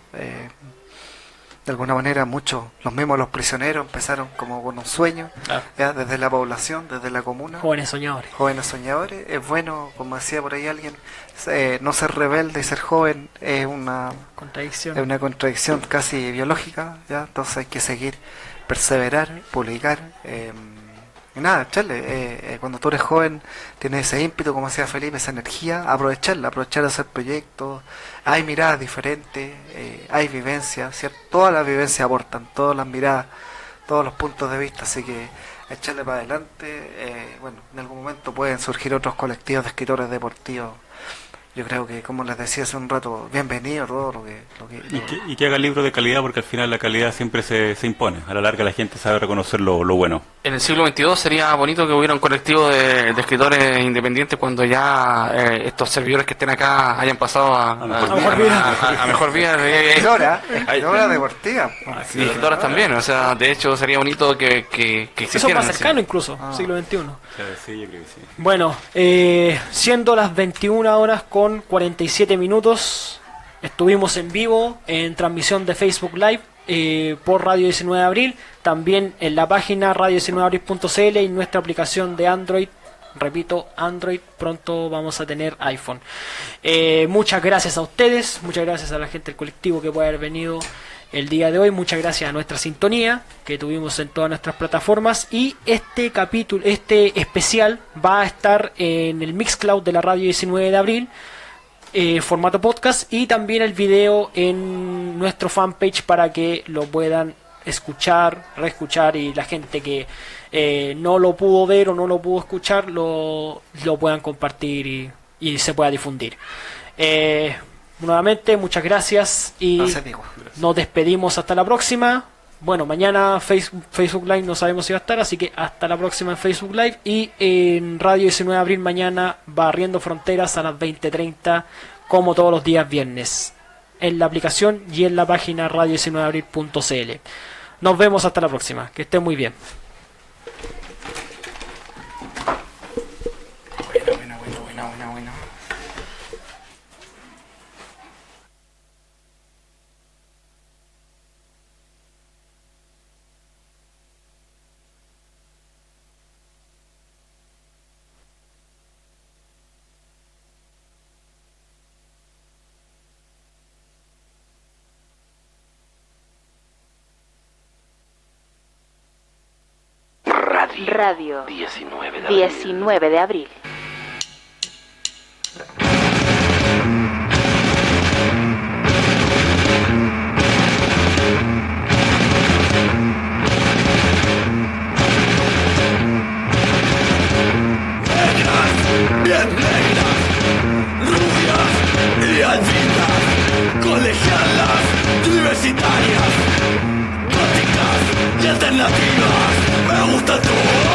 De alguna manera los prisioneros empezaron como con un sueño, ya, desde la población, desde la comuna. Jóvenes soñadores. Es bueno, como decía por ahí alguien, no ser rebelde y ser joven es una contradicción casi biológica, ya. Entonces hay que seguir, perseverar, publicar, y nada, echarle. Cuando tú eres joven tienes ese ímpetu, como decía Felipe, esa energía, aprovechar de hacer proyectos. Hay miradas diferentes, hay vivencias, ¿cierto? Todas las vivencias aportan, todas las miradas, todos los puntos de vista, así que echarle para adelante. Bueno, en algún momento pueden surgir otros colectivos de escritores deportivos. Yo creo que, como les decía hace un rato, bienvenido todo lo que y que haga libros de calidad, porque al final la calidad siempre se impone. A la larga la gente sabe reconocer lo bueno. En el siglo XXII sería bonito que hubiera un colectivo de escritores independientes cuando ya estos servidores que estén acá hayan pasado a mejor vida. Escritora deportiva. Y escritoras también, o sea, de hecho sería bonito que Eso existieran. más cercano incluso, siglo XXI. Sí, yo creo que sí. Bueno, siendo las 21 horas con 47 minutos, estuvimos en vivo en transmisión de Facebook Live por Radio 19 de Abril, también en la página radio19abril.cl y nuestra aplicación de Android Repito, Android, pronto vamos a tener iPhone. Muchas gracias a ustedes, muchas gracias a la gente del colectivo que puede haber venido el día de hoy, muchas gracias a nuestra sintonía que tuvimos en todas nuestras plataformas, y este capítulo, este especial va a estar en el Mixcloud de la radio 19 de abril, formato podcast, y también el video en nuestro fanpage para que lo puedan escuchar, reescuchar, y la gente que no lo pudo ver o no lo pudo escuchar lo puedan compartir y se pueda difundir. Nuevamente muchas gracias y nos despedimos hasta la próxima. Bueno, mañana Facebook Live no sabemos si va a estar, así que hasta la próxima en Facebook Live, y en Radio 19 de abril mañana Barriendo Fronteras a las 20:30 como todos los días viernes en la aplicación y en la página radio19abril.cl. Nos vemos hasta la próxima, que estén muy bien. Buena. Radio 19 de abril. Bien negras, rubias y albinas, colegialas, universitarias, góticas y alternativas, me gusta todo.